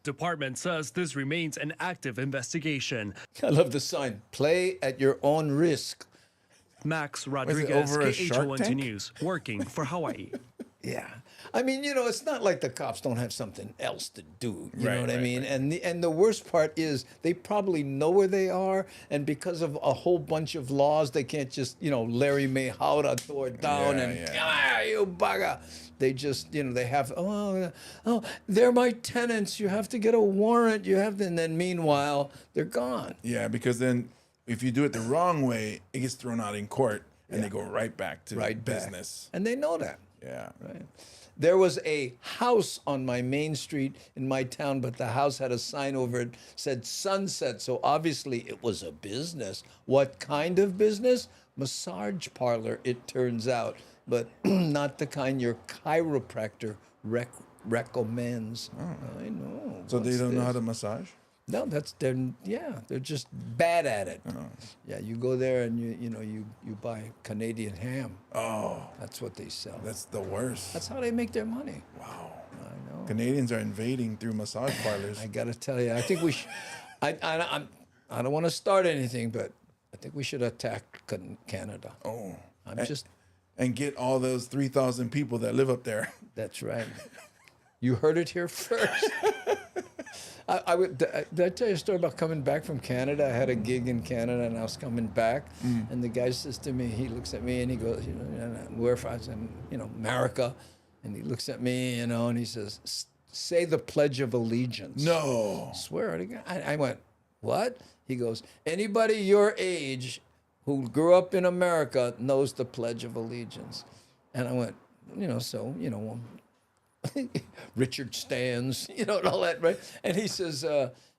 Department says this remains an active investigation. I love the sign. Play at your own risk. Max Rodriguez, over a Shark KHON2 Tank? News, working for Hawaii. Yeah. I mean, it's not like the cops don't have something else to do. You know what I mean? Right. And the worst part is they probably know where they are, and because of a whole bunch of laws, they can't just, Larry Mayhaura tore it down come on, you bugger. They just, they have, they're my tenants. You have to get a warrant. And then meanwhile, they're gone. Yeah, because then if you do it the wrong way, it gets thrown out in court, and they go right back to business. And they know that. Yeah. Right. There was a house on my main street in my town, but the house had a sign over it said Sunset. So obviously it was a business. What kind of business? Massage parlor, it turns out, but not the kind your chiropractor recommends. Oh. I know. So they don't know how to massage? No, they're just bad at it. Yeah, you go there and you buy Canadian ham. Oh, that's what they sell. That's the worst. That's how they make their money. Wow. I know. Canadians are invading through massage parlors. I gotta tell you, I think we should. I don't want to start anything, but I think we should attack Canada. Oh, and get all those 3,000 people that live up there. That's right. You heard it here first. Did I tell you a story about coming back from Canada? I had a gig in Canada, and I was coming back, and the guy says to me, he looks at me, and he goes, where from? I said, America. And he looks at me, and he says, say the Pledge of Allegiance. No. Swear it. I went, what? He goes, anybody your age who grew up in America knows the Pledge of Allegiance. And I went, Richard Stans, and all that, right? And he says,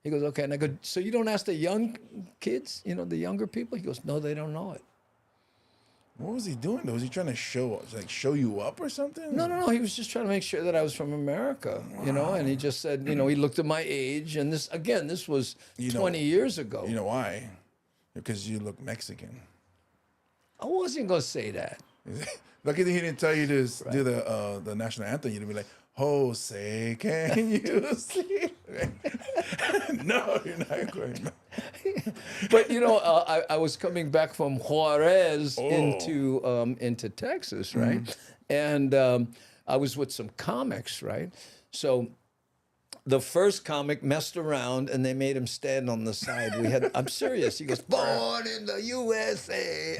he goes, okay. And I go, so you don't ask the young kids, the younger people? He goes, no, they don't know it. What was he doing though? Was he trying to show you up or something? No. He was just trying to make sure that I was from America, and he just said, he looked at my age, and this was 20 years ago. You know why? Because you look Mexican. I wasn't going to say that. Lucky that he didn't tell you to do the national anthem. You'd be like, Jose, can you see? No, you're not going. But I was coming back from Juarez into Texas, right? And I was with some comics, right? So the first comic messed around, and they made him stand on the side. I'm serious. He goes, born in the USA.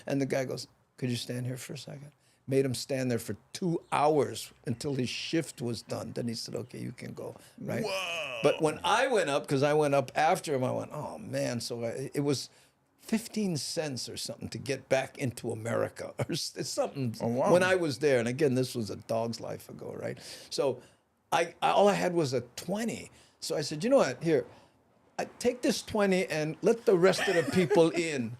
And the guy goes, could you stand here for a second? Made him stand there for 2 hours until his shift was done. Then he said, okay, you can go, right? Whoa. But when I went up, because I went up after him, I went, oh, man. So it was 15 cents or something to get back into America or something when I was there. And again, this was a dog's life ago, right? So all I had was a 20. So I said, you know what, here, take this 20 and let the rest of the people in,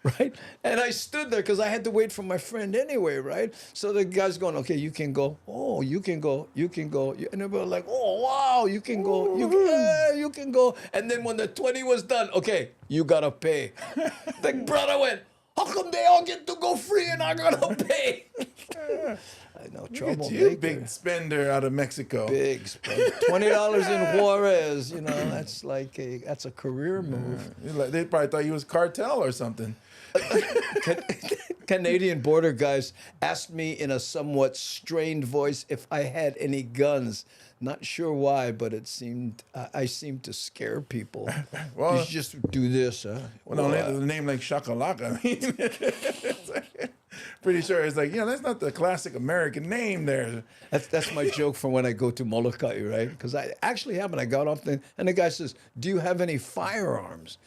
right? And I stood there because I had to wait for my friend anyway, right? So the guy's going, okay, you can go. Oh, you can go. You can go. And they were like, oh, wow, you can go. You can go. And then when the 20 was done, okay, you got to pay. The brother went, how come they all get to go free and I got to pay? I know, trouble. You big spender out of Mexico. Big spender. $20 in Juarez, that's a career move. They probably thought you was cartel or something. Canadian border guys asked me in a somewhat strained voice if I had any guns. Not sure why, but it seemed I seemed to scare people. Well, you just do this, huh? Well, no, the name like Shakalaka. I mean, pretty sure it's that's not the classic American name there. That's my joke from when I go to Molokai, right? Because I actually have, and I got off and the guy says, do you have any firearms?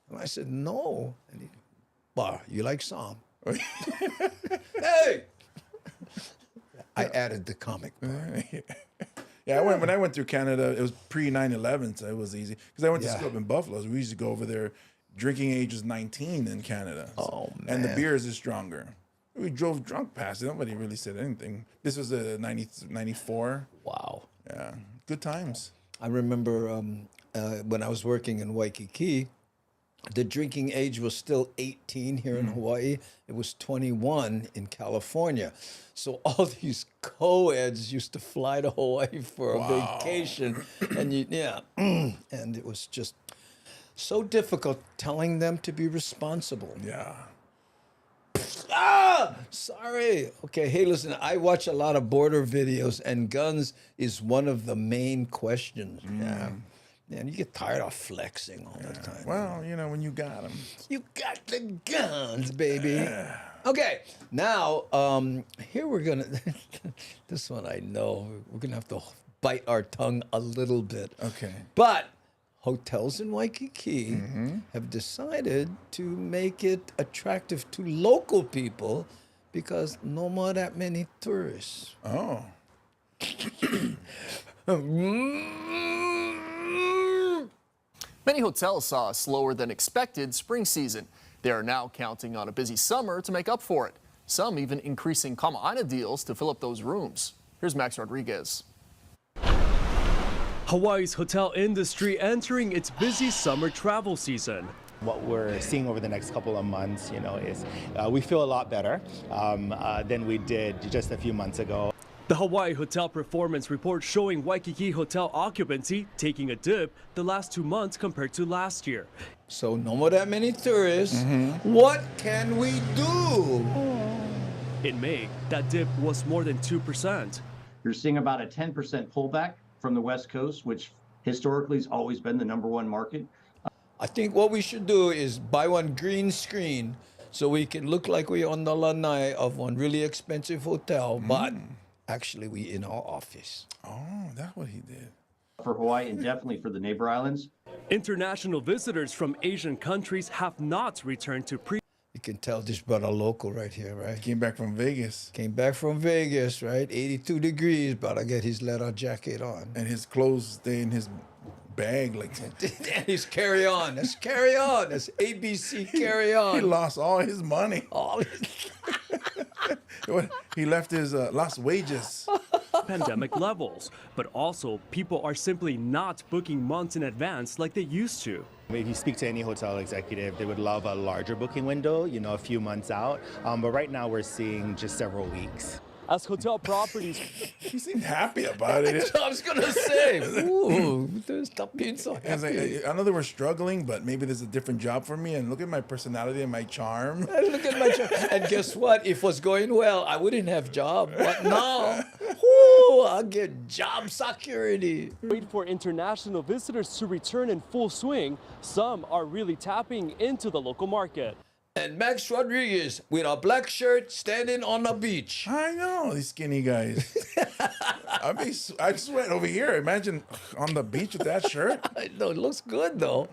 And I said, no. And he, well, you like some? Hey! I added the comic part. Yeah, when I went through Canada, it was pre 9/11, so it was easy. Because I went to school up in Buffalo, so we used to go over there. Drinking age was 19 in Canada. Oh, man. And the beers is stronger. We drove drunk past it. Nobody really said anything. This was 94. Wow. Yeah, good times. I remember when I was working in Waikiki, the drinking age was still 18 here in Hawaii. It was 21 in California. So all these co-eds used to fly to Hawaii for a vacation. And and it was just so difficult telling them to be responsible. Yeah. Sorry. Okay, hey, listen, I watch a lot of border videos, and guns is one of the main questions. Yeah. And you get tired of flexing all the time. Well, when you got them. You got the guns, baby. Okay, now, here we're going to, this one I know, we're going to have to bite our tongue a little bit. Okay. But hotels in Waikiki have decided to make it attractive to local people because no more that many tourists. Oh. Many hotels saw a slower than expected spring season. They are now counting on a busy summer to make up for it. Some even increasing Kama'aina deals to fill up those rooms. Here's Max Rodriguez. Hawaii's hotel industry entering its busy summer travel season. What we're seeing over the next couple of months, is we feel a lot better than we did just a few months ago. The Hawaii Hotel Performance Report showing Waikiki hotel occupancy taking a dip the last 2 months compared to last year. So no more that many tourists. What can we do? In May, that dip was more than 2%. You're seeing about a 10% pullback from the West Coast, which historically has always been the #1 market. I think what we should do is buy one green screen so we can look like we're on the lanai of one really expensive hotel, but actually we in our office. Oh, that's what he did. For Hawaii and definitely for the neighbor islands. International visitors from Asian countries have not returned to You can tell this brother local right here, right? Came back from Vegas. Came back from Vegas, right? 82 degrees, but I get his leather jacket on. And his clothes stay in his bag like He's carry on. That's carry on. That's ABC carry on. He lost all his money. All his He left his lost wages. pandemic levels, but also people are simply not booking months in advance like they used to. If you speak to any hotel executive, they would love a larger booking window, you know, a few months out. But right now we're seeing just several weeks. As hotel properties, he seemed happy about it. I was gonna say, ooh, stop being so happy. I know they were struggling, but maybe there's a different job for me. And look at my personality and my charm. Look at my charm. And guess what? If it was going well, I wouldn't have job. But now, whoo, I'll get job security. Wait for international visitors to return in full swing. Some are really tapping into the local market. And Max Rodriguez with a black shirt standing on the beach. I know, these skinny guys. I sweat over here. Imagine on the beach with that shirt. I know, it looks good though.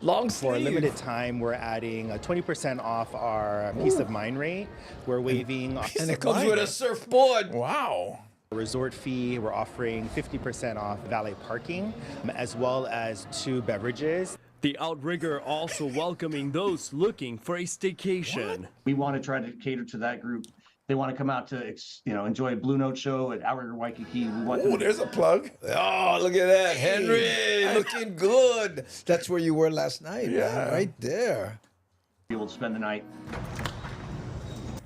Long sleeve. For a limited time, we're adding 20% off our Peace of Mind rate. We're waiving... And it comes with a surfboard. Wow. Resort fee, we're offering 50% off valet parking, as well as 2 beverages. The Outrigger also welcoming those looking for a staycation. We want to try to cater to that group. They want to come out to, enjoy a Blue Note show at Outrigger Waikiki. We want them there's a plug. Oh, look at that. Henry, looking good. That's where you were last night, man, right there. Be able to spend the night.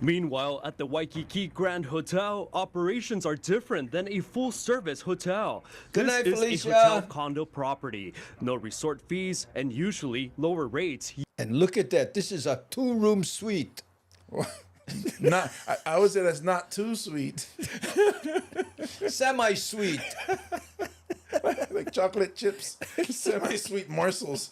Meanwhile, at the Waikiki Grand Hotel, operations are different than a full-service hotel. Good night, this is Felicia. a hotel condo property. No resort fees and usually lower rates. And look at that. This is a 2-room suite. I would say that's not too sweet. Semi-sweet. Like chocolate chips, semi-sweet morsels.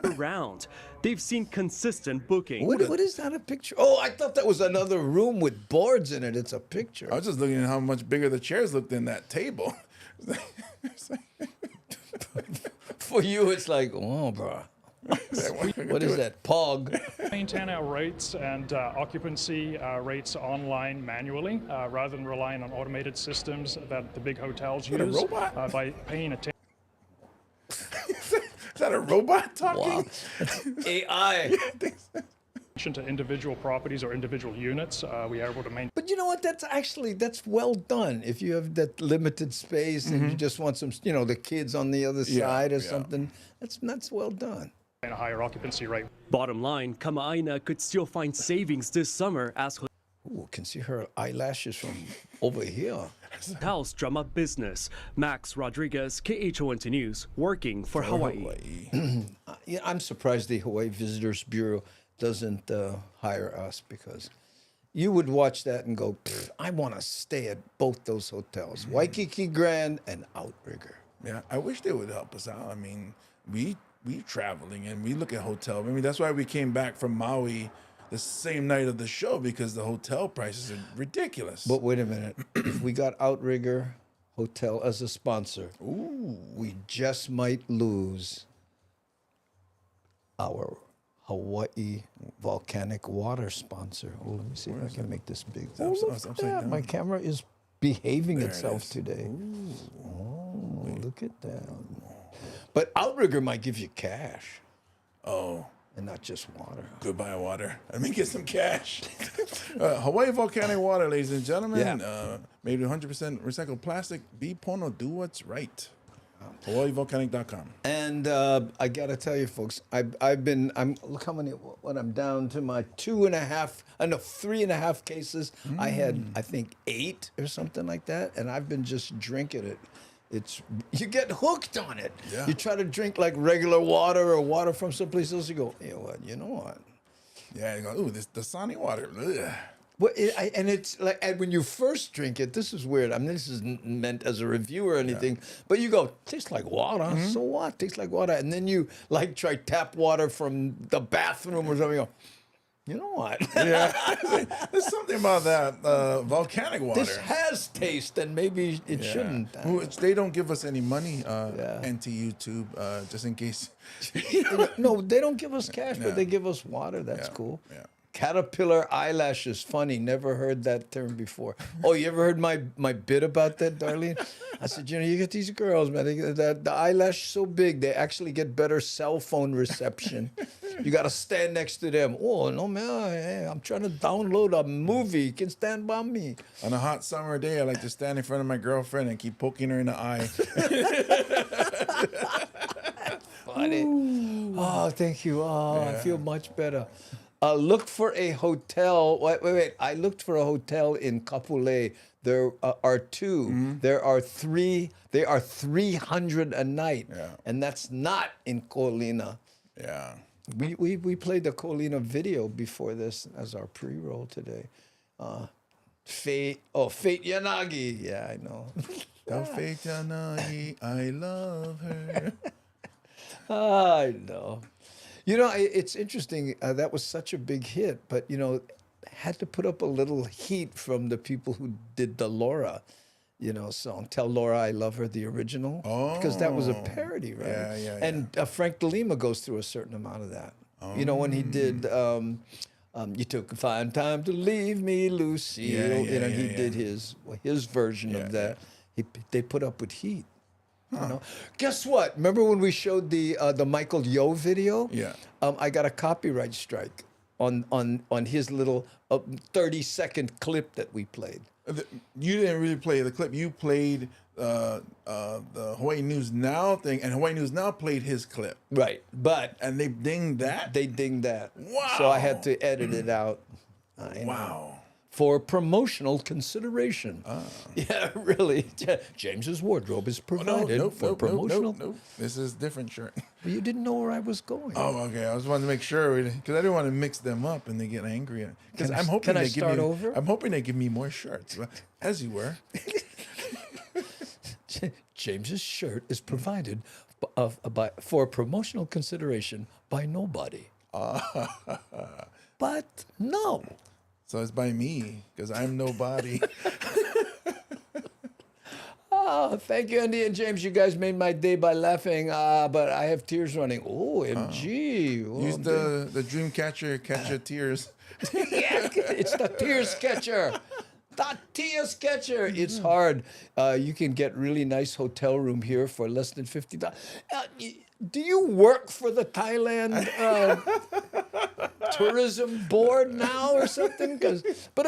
Around, they've seen consistent booking. What is that, a picture? Oh, I thought that was another room with boards in it. It's a picture. I was just looking at how much bigger the chairs looked than that table. For you, it's like, oh, bro. What is that? Pog. Maintain our rates and occupancy rates online manually rather than relying on automated systems that the big hotels use. A robot? By paying attention. Is that a robot talking? Wow. AI. To individual properties or individual units, we are able to maintain. But you know what? That's well done. If you have that limited space and you just want some, the kids on the other side or something, that's well done. A higher occupancy rate. Bottom line, Kama'aina could still find savings this summer as Ooh, can see her eyelashes from over here. hotels drum up business. Max Rodriguez, KHON2 News, working for Hawaii. Yeah, I'm surprised the Hawaii Visitors Bureau doesn't hire us, because you would watch that and go, I want to stay at both those hotels, Waikiki Grand and Outrigger. Yeah, I wish they would help us out. I mean, we traveling and we look at hotel. I mean, that's why we came back from Maui the same night of the show, because the hotel prices are ridiculous. But wait a minute. If we got Outrigger Hotel as a sponsor, we just might lose our Hawaii volcanic water sponsor. Oh, let me see if I can make this big. Look at that. My camera is behaving itself today. Oh, look at that. But Outrigger might give you cash. Oh. And not just water. Goodbye, water. Let me get some cash. Hawaii volcanic water, ladies and gentlemen. Made with 100% recycled plastic. Be Pono, do what's right. HawaiiVolcanic.com. And I gotta tell you, folks, look how many. When I'm down to my 3.5 cases. I had, I think, 8 or something like that, and I've been just drinking it. You get hooked on it. Yeah. You try to drink like regular water or water from someplace else. You go, you know what? Yeah, you go, ooh, this Dasani water. Ugh. Well, and it's like, and when you first drink it, this is weird. I mean, this isn't meant as a review or anything, but you go, tastes like water. So what? Tastes like water. And then you like try tap water from the bathroom or something. You go, you know what? Yeah, there's something about that volcanic water. This has taste, and maybe it shouldn't. They don't give us any money, anti-YouTube, just in case. No, they don't give us cash, but they give us water. That's cool. Yeah. Caterpillar eyelashes, funny. Never heard that term before. Oh, you ever heard my bit about that, Darlene? I said, you know, you get these girls, man. The eyelash so big, they actually get better cell phone reception. You got to stand next to them. Oh, no, man, I'm trying to download a movie. You can stand by me. On a hot summer day, I like to stand in front of my girlfriend and keep poking her in the eye. Funny. Oh, thank you. Oh, I feel much better. Look for a hotel. Wait. I looked for a hotel in Kapolei. There are two. There are three. They are 300 a night. Yeah. And that's not in Colina. Yeah. We played the Colina video before this as our pre-roll today. Fate Yanagi. Yeah, I know. Oh, Fate Yanagi, I love her. I know. You know, it's interesting. That was such a big hit, but, you know, had to put up a little heat from the people who did the Laura, you know, song. Tell Laura I Love Her, the original. Because that was a parody, right? Yeah. And Frank DeLima goes through a certain amount of that. You know, when he did You Took a Fine Time to Leave Me, Lucille. He did his version of that. They put up with heat. You know? Guess what? Remember when we showed the Michael Yo video? Yeah. I got a copyright strike on his little 30-second clip that we played. You didn't really play the clip. You played the Hawaii News Now thing, and Hawaii News Now played his clip. Right, and they dinged that. They dinged that. Wow. So I had to edit it out. Wow. For promotional consideration. Yeah, really. James's wardrobe is provided for promotional. No. This is a different shirt. Well, you didn't know where I was going. Oh, okay. I just wanted to make sure because I didn't want to mix them up and they get angry. Because I'm hoping can I start over? I'm hoping they give me more shirts, as you were. James's shirt is provided for promotional consideration by nobody. But no. So it's by me, because I'm nobody. Oh, thank you, Andy and James. You guys made my day by laughing, but I have tears running. OMG. Use the dream catcher, catch your tears. Yeah, it's the tears catcher. The tears catcher. It's hard. You can get really nice hotel room here for less than $50. Do you work for the Thailand tourism board now or something? But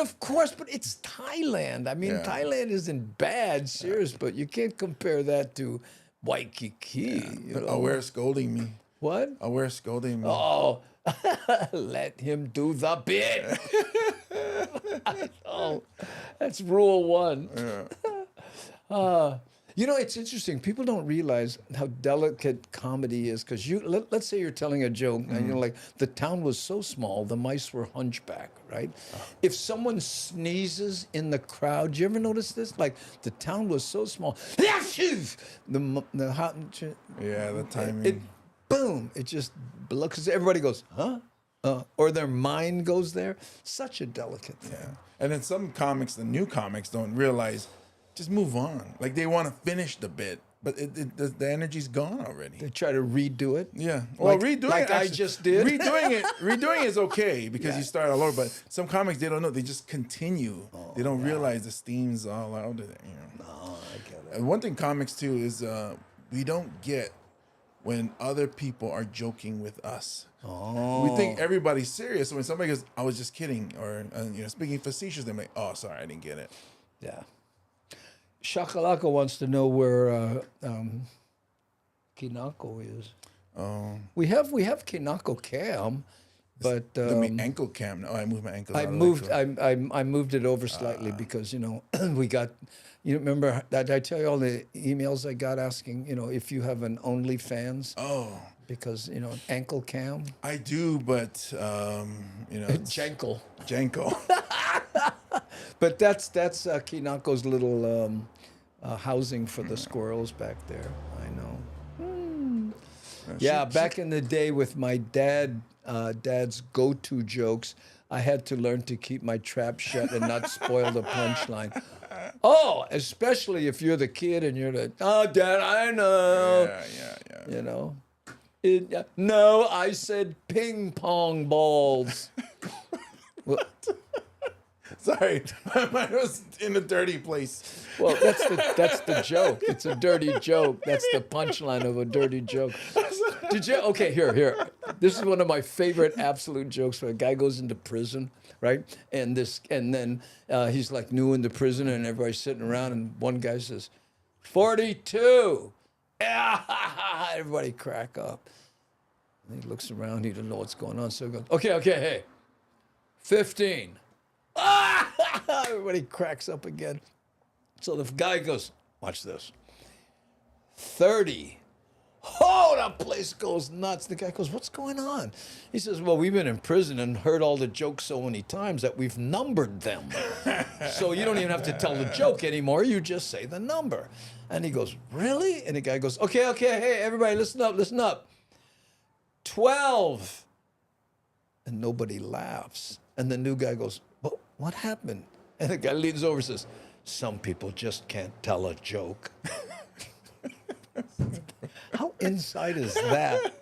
it's Thailand. I mean, Thailand isn't bad, serious, but you can't compare that to Waikiki. Aware scolding me. What? Aware scolding me. Oh, let him do the bit. Oh, that's rule one. You know, it's interesting. People don't realize how delicate comedy is because let's say you're telling a joke and you're like, the town was so small, the mice were hunchback, right? If someone sneezes in the crowd, do you ever notice this? Like, the town was so small. The timing. Boom. It just, because everybody goes, huh? Or their mind goes there. Such a delicate thing. Yeah. And then some comics, the new comics, don't realize, just move on. Like, they want to finish the bit, but the energy's gone already. They try to redo it. Yeah. Well, redoing like it, I just did. Redoing is okay because you start all over. But some comics, they don't know. They just continue. They don't realize the steam's all out of it. No, I get it. And one thing comics too is we don't get when other people are joking with us. We think everybody's serious. So when somebody goes, "I was just kidding," or speaking facetiously, I'm like, "Oh, sorry, I didn't get it." Yeah. Shakalaka wants to know where Kinako is. We have Kinako Cam, but ankle cam. No, I moved my ankle. I moved it over slightly because we got. You remember? Did I tell you all the emails I got asking? If you have an OnlyFans. Oh. Because ankle cam. I do, but Jankle. But that's Kinako's little housing for the squirrels back there. I know. Yeah, back in the day with my dad's go-to jokes, I had to learn to keep my trap shut and not spoil the punchline. Oh, especially if you're the kid and you're the, oh, Dad, I know. Yeah. You know. No, I said ping pong balls. Well, sorry, mine was in a dirty place. Well, that's the joke. It's a dirty joke. That's the punchline of a dirty joke. Did you? Okay, here. This is one of my favorite absolute jokes. Where a guy goes into prison, right? And then he's like new in the prison, and everybody's sitting around, and one guy says, 42. Everybody crack up. And he looks around. He doesn't know what's going on. So he goes, okay, hey, 15. Everybody cracks up again. So the guy goes, watch this. 30. Oh, the place goes nuts. The guy goes, what's going on? He says, well, we've been in prison and heard all the jokes so many times that we've numbered them. So you don't even have to tell the joke anymore. You just say the number. And he goes, really? And the guy goes, okay, hey, everybody, listen up. 12. And nobody laughs. And the new guy goes, what happened? And the guy leans over and says, some people just can't tell a joke. How inside is that?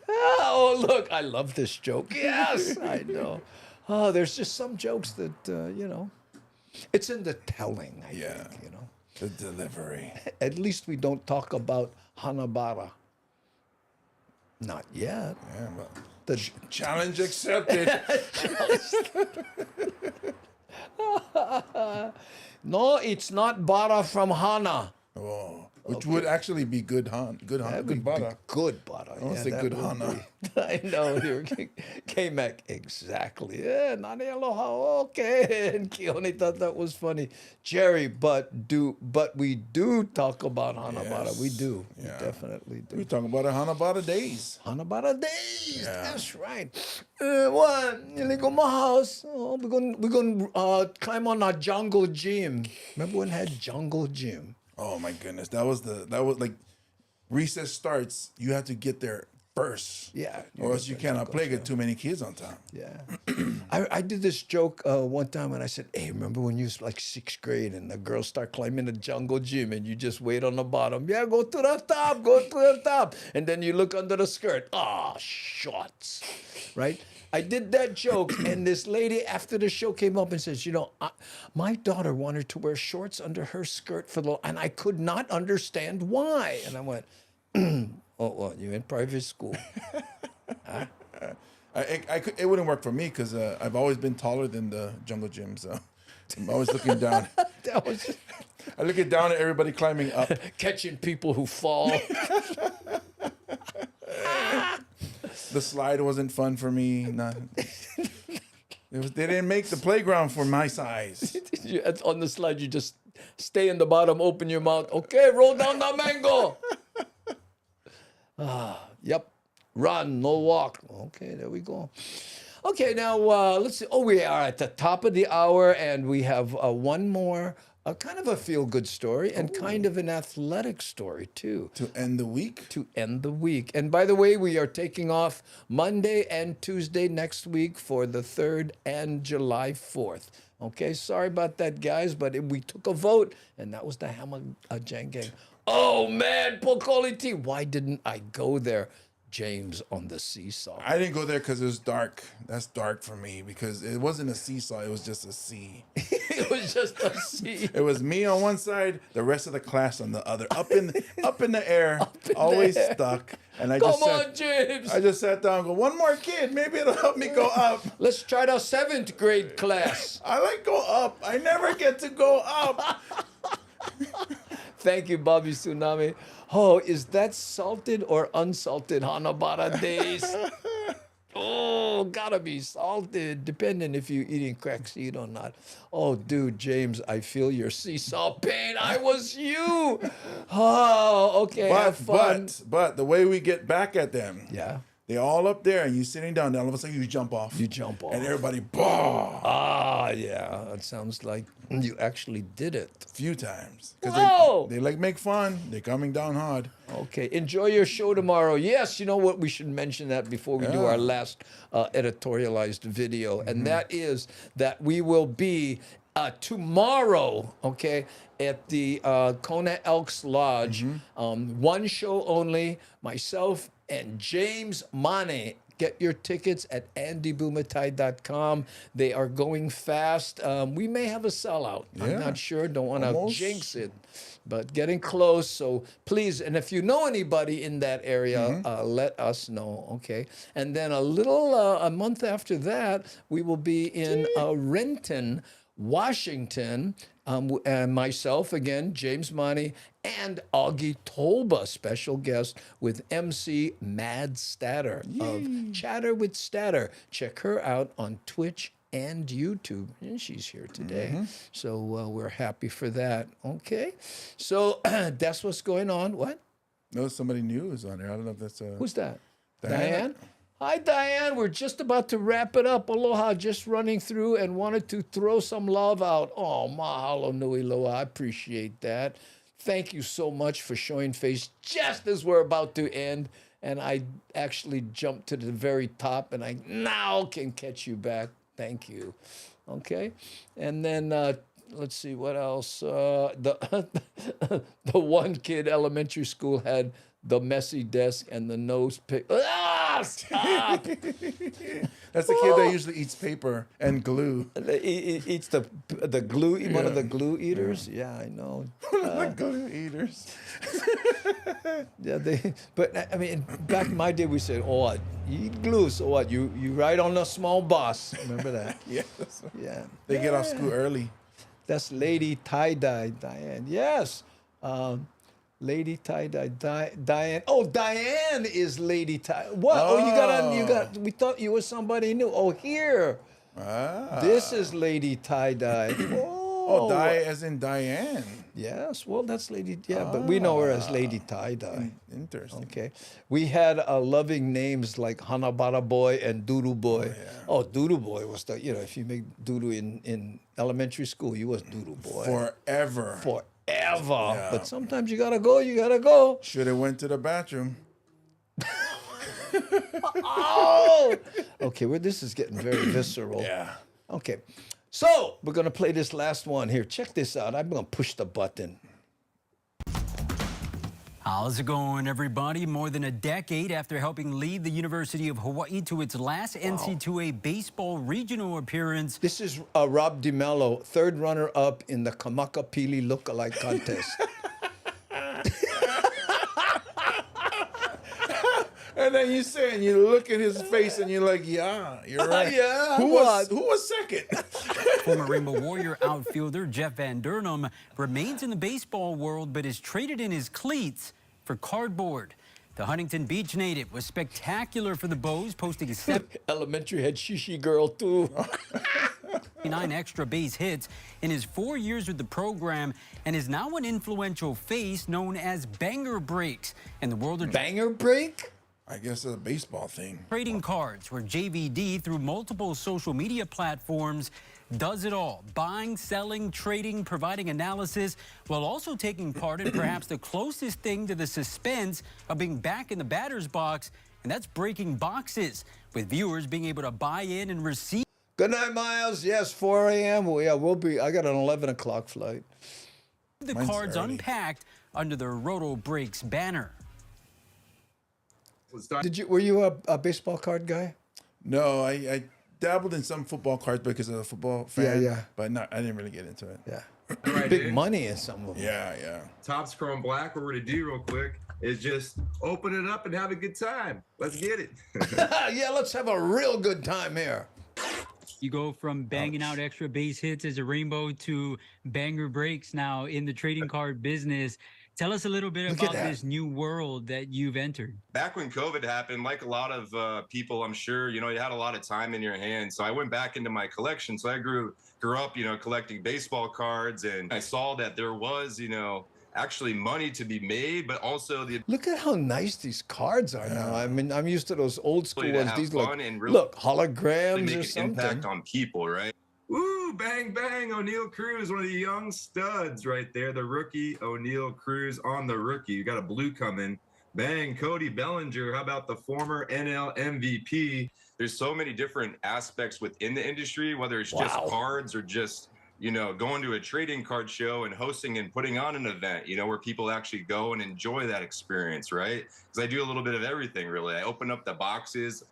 Oh, look, I love this joke. Yes, I know. Oh, there's just some jokes that, it's in the telling, I think, The delivery. At least we don't talk about Hanabara. Not yet. Yeah, well, the challenge accepted. No, it's not bara from Hana. Oh, which would actually be good Hana. Good bara. Good bara. I want to say good Hana. I know. K-Mac, exactly. Yeah, nani aloha. Okay. And Keone thought that was funny. Jerry, but we do talk about Hanabara. Yes. We do. Yeah. We definitely do. We talk about our Hanabara days. Hanabara days. Yeah. That's right. You go my house. Oh, we're gonna climb on our jungle gym. Remember when it had jungle gym? Oh my goodness, that was like recess starts. You have to get there first, or else you cannot play. Get too many kids on time. Yeah, I did this joke one time when I said, "Hey, remember when you was like 6th grade and the girls start climbing the jungle gym and you just wait on the bottom? Yeah, go to the top, and then you look under the skirt. Shorts, right?" I did that joke, and this lady after the show came up and says, my daughter wanted to wear shorts under her skirt and I could not understand why. And I went, you're in private school. Huh? It wouldn't work for me because I've always been taller than the jungle gym, so I'm always looking down. I look down at everybody climbing up. Catching people who fall. The slide wasn't fun for me. They didn't make the playground for my size. On the slide, you just stay in the bottom, open your mouth. Okay, roll down the mango. Yep. Run, no walk. Okay, there we go. Okay, now let's see. Oh, we are at the top of the hour, and we have one more. Kind of a feel-good story and kind of an athletic story, too. To end the week? To end the week. And by the way, we are taking off Monday and Tuesday next week for the 3rd and July 4th. Okay, sorry about that, guys, but we took a vote, and that was the Hamajang game. Oh, man, Pokoliti, why didn't I go there? James on the seesaw. I didn't go there because it was dark. That's dark for me because it wasn't a seesaw. It was just a sea. It was just a sea. It was me on one side, the rest of the class on the other, up in the air, always stuck. And I James. I just sat down and go, one more kid, maybe it'll help me go up. Let's try the 7th grade class. I like go up. I never get to go up. Thank you, Bobby Tsunami. Oh, is that salted or unsalted Hanabara days? Oh, gotta be salted, depending if you're eating crack seed or not. Oh, dude, James, I feel your seesaw pain. I was you. Oh, okay, have fun. But the way we get back at them. Yeah. They all up there, and you sitting down. Then all of a sudden, you jump off. You jump off. And everybody, bah! Ah, yeah. It sounds like you actually did it. A few times. Whoa! They like make fun. They're coming down hard. Okay. Enjoy your show tomorrow. Yes, you know what? We should mention that before we do our last editorialized video. And that is that we will be tomorrow, okay, at the Kona Elks Lodge. One show only. Myself and James Mane. Get your tickets at andybumatai.com. They are going fast. We may have a sellout. I'm Yeah. not sure. Don't want to Almost. jinx it, but getting close. So please, and if you know anybody in that area, let us know. Okay. And then a month after that, we will be in Renton, Washington, and myself again, James Money, and Augie Tolba, special guest with MC Mad Statter of Chatter with Statter. Check her out on Twitch and YouTube, and she's here today. So we're happy for that. Okay, so that's what's going on. What? No, somebody new is on there. I don't know if that's Who's that? Diane? Hi, Diane. We're just about to wrap it up. Aloha, just running through and wanted to throw some love out. Oh, mahalo nui loa. I appreciate that. Thank you so much for showing face just as we're about to end. And I actually jumped to the very top, and I now can catch you back. Thank you. Okay. And then let's see what else. The one kid elementary school had the messy desk and the nose pick. Ah, stop! That's the kid that usually eats paper and glue. He eats the glue, one of the glue eaters. Yeah, I know. The glue eaters. Yeah, but I mean, back in my day, we said, "Oh, you eat glue, so what? You ride on a small bus." Remember that? Yes. Yeah. They get off school early. That's Lady Tie-Dye Diane. Yes. Lady Tie-Dye Diane. Oh, Diane is Lady Tie. What? Oh, you got. We thought you were somebody new. Oh, here. This is Lady Tie-Dye. Oh, Dye as in Diane. Yes, well, that's Lady, but we know her as Lady Tie-Dye. Interesting. Okay. We had loving names like Hanabara Boy and Doodoo Boy. Oh, Doodoo Boy was the, if you make Doodoo in elementary school, you was Doodoo Boy. Forever. Yeah. But sometimes you gotta go. Should have went to the bathroom. Oh! Okay, well, this is getting very visceral. Yeah. Okay. So, we're going to play this last one here. Check this out. I'm going to push the button. How's it going, everybody? More than a decade after helping lead the University of Hawaii to its last NC2A baseball regional appearance. This is Rob DeMello, third runner-up in the Kamakapili lookalike contest. And then you say, and you look at his face, and you're like, yeah, you're right. Yeah, who was second? Former Rainbow Warrior outfielder Jeff Van Durnham remains in the baseball world, but has traded in his cleats for cardboard. The Huntington Beach native was spectacular for the Bows, posting 7 elementary head shishi girl, too. 9 extra base hits in his 4 years with the program, and is now an influential face known as Banger Breaks in the world of Banger Break? I guess it's a baseball thing. Trading cards, where JVD, through multiple social media platforms, does it all. Buying, selling, trading, providing analysis, while also taking part in perhaps the closest thing to the suspense of being back in the batter's box, and that's breaking boxes, with viewers being able to buy in and receive. Good night, Miles. Yes, 4 a.m. Well, yeah, we'll be. I got an 11 o'clock flight. The Mine's cards early. unpacked under the Roto Breaks banner. Were you a baseball card guy? No, I dabbled in some football cards because of a football fan. Yeah. But I didn't really get into it. Yeah. Right, Big dude. money in some of them. Yeah. Topps Chrome Black, what we're gonna do real quick is just open it up and have a good time. Let's get it. Yeah, let's have a real good time here. You go from banging out extra base hits as a Rainbow to Banger Breaks now in the trading card business. Tell us a little bit Look at about that. this new world that you've entered. Back when COVID happened, like a lot of people, I'm sure, you had a lot of time in your hands. So I went back into my collection. So I grew up, collecting baseball cards, and I saw that there was, actually money to be made, but also the Look at how nice these cards are now. I mean, I'm used to those old school ability to ones. have These fun look, and really look, holograms make or an something. impact on people, right? Ooh, bang, bang. O'Neal Cruz, one of the young studs right there. The rookie, O'Neal Cruz on the rookie. You got a blue coming. Bang, Cody Bellinger. How about the former NL MVP? There's so many different aspects within the industry, whether it's just cards or just, you know, going to a trading card show and hosting and putting on an event, you know, where people actually go and enjoy that experience, right? Because I do a little bit of everything, really. I open up the boxes.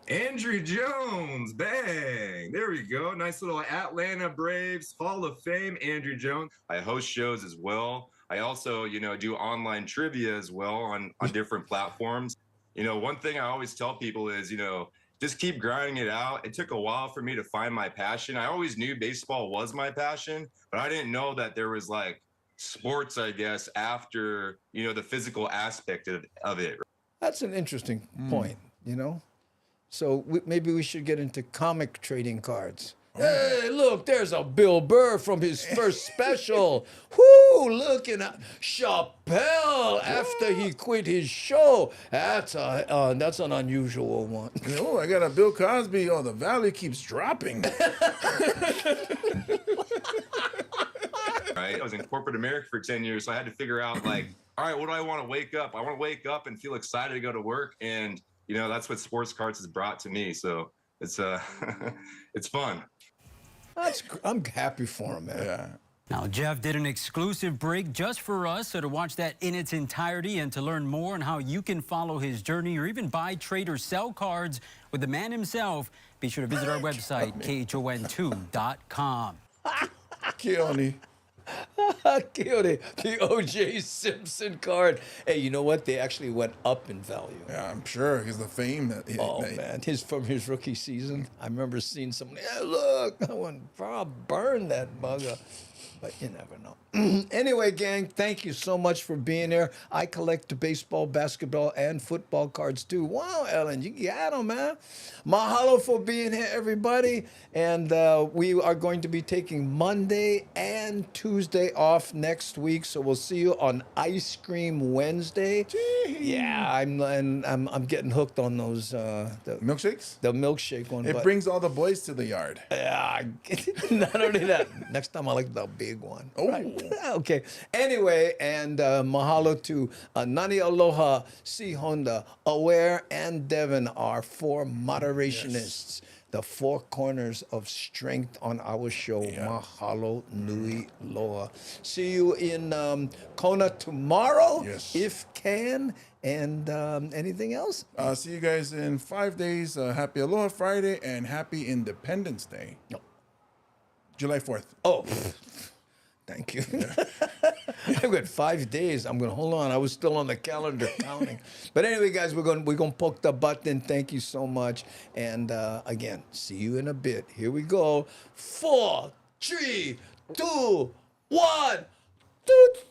Andrew Jones, bang. There we go. Nice little Atlanta Braves Hall of Fame, Andrew Jones. I host shows as well. I also, you know, do online trivia as well on different platforms. You know, one thing I always tell people is, you know, just keep grinding it out. It took a while for me to find my passion. I always knew baseball was my passion, but I didn't know that there was like sports, I guess, after, you know, the physical aspect of it. That's an interesting point, you know? So maybe we should get into comic trading cards. Hey, look, there's a Bill Burr from his first special. Whoo, looking at Chappelle after he quit his show. That's an unusual one. Oh, I got a Bill Cosby. Oh, the value keeps dropping. Right? I was in corporate America for 10 years, so I had to figure out, like, all right, what do I want to wake up? I want to wake up and feel excited to go to work, and you know that's what sports cards has brought to me. So it's it's fun. I'm happy for him, man. Yeah. Now, Jeff did an exclusive break just for us, so to watch that in its entirety and to learn more on how you can follow his journey or even buy, trade, or sell cards with the man himself, be sure to visit our website, khon2.com. Keone. Keone, the O.J. Simpson card. Hey, you know what? They actually went up in value. Yeah, I'm sure, because the fame that man, from his rookie season. I remember seeing someone, hey, look, I went, burn that bugger. But you never know. Anyway, gang, thank you so much for being here. I collect baseball, basketball, and football cards too. Wow, Ellen, you got them, man. Mahalo for being here, everybody. And we are going to be taking Monday and Tuesday off next week. So we'll see you on Ice Cream Wednesday. Yeah, I'm getting hooked on those the milkshakes. The milkshake one. It brings all the boys to the yard. Yeah, not only that. Next time I like the big one. Oh, right. Okay. Anyway, and mahalo to Nani Aloha, C Honda, Aware, and Devin, our four moderationists. The four corners of strength on our show. Mahalo nui loa. See you in Kona tomorrow, if can. And anything else? See you guys in 5 days. Happy Aloha Friday and Happy Independence Day. No. July 4th. Oh, thank you. I've got 5 days. I'm going to hold on. I was still on the calendar counting. But anyway, guys, we're going to poke the button. Thank you so much. And again, see you in a bit. Here we go. 4, 3, 2, 1. Toot.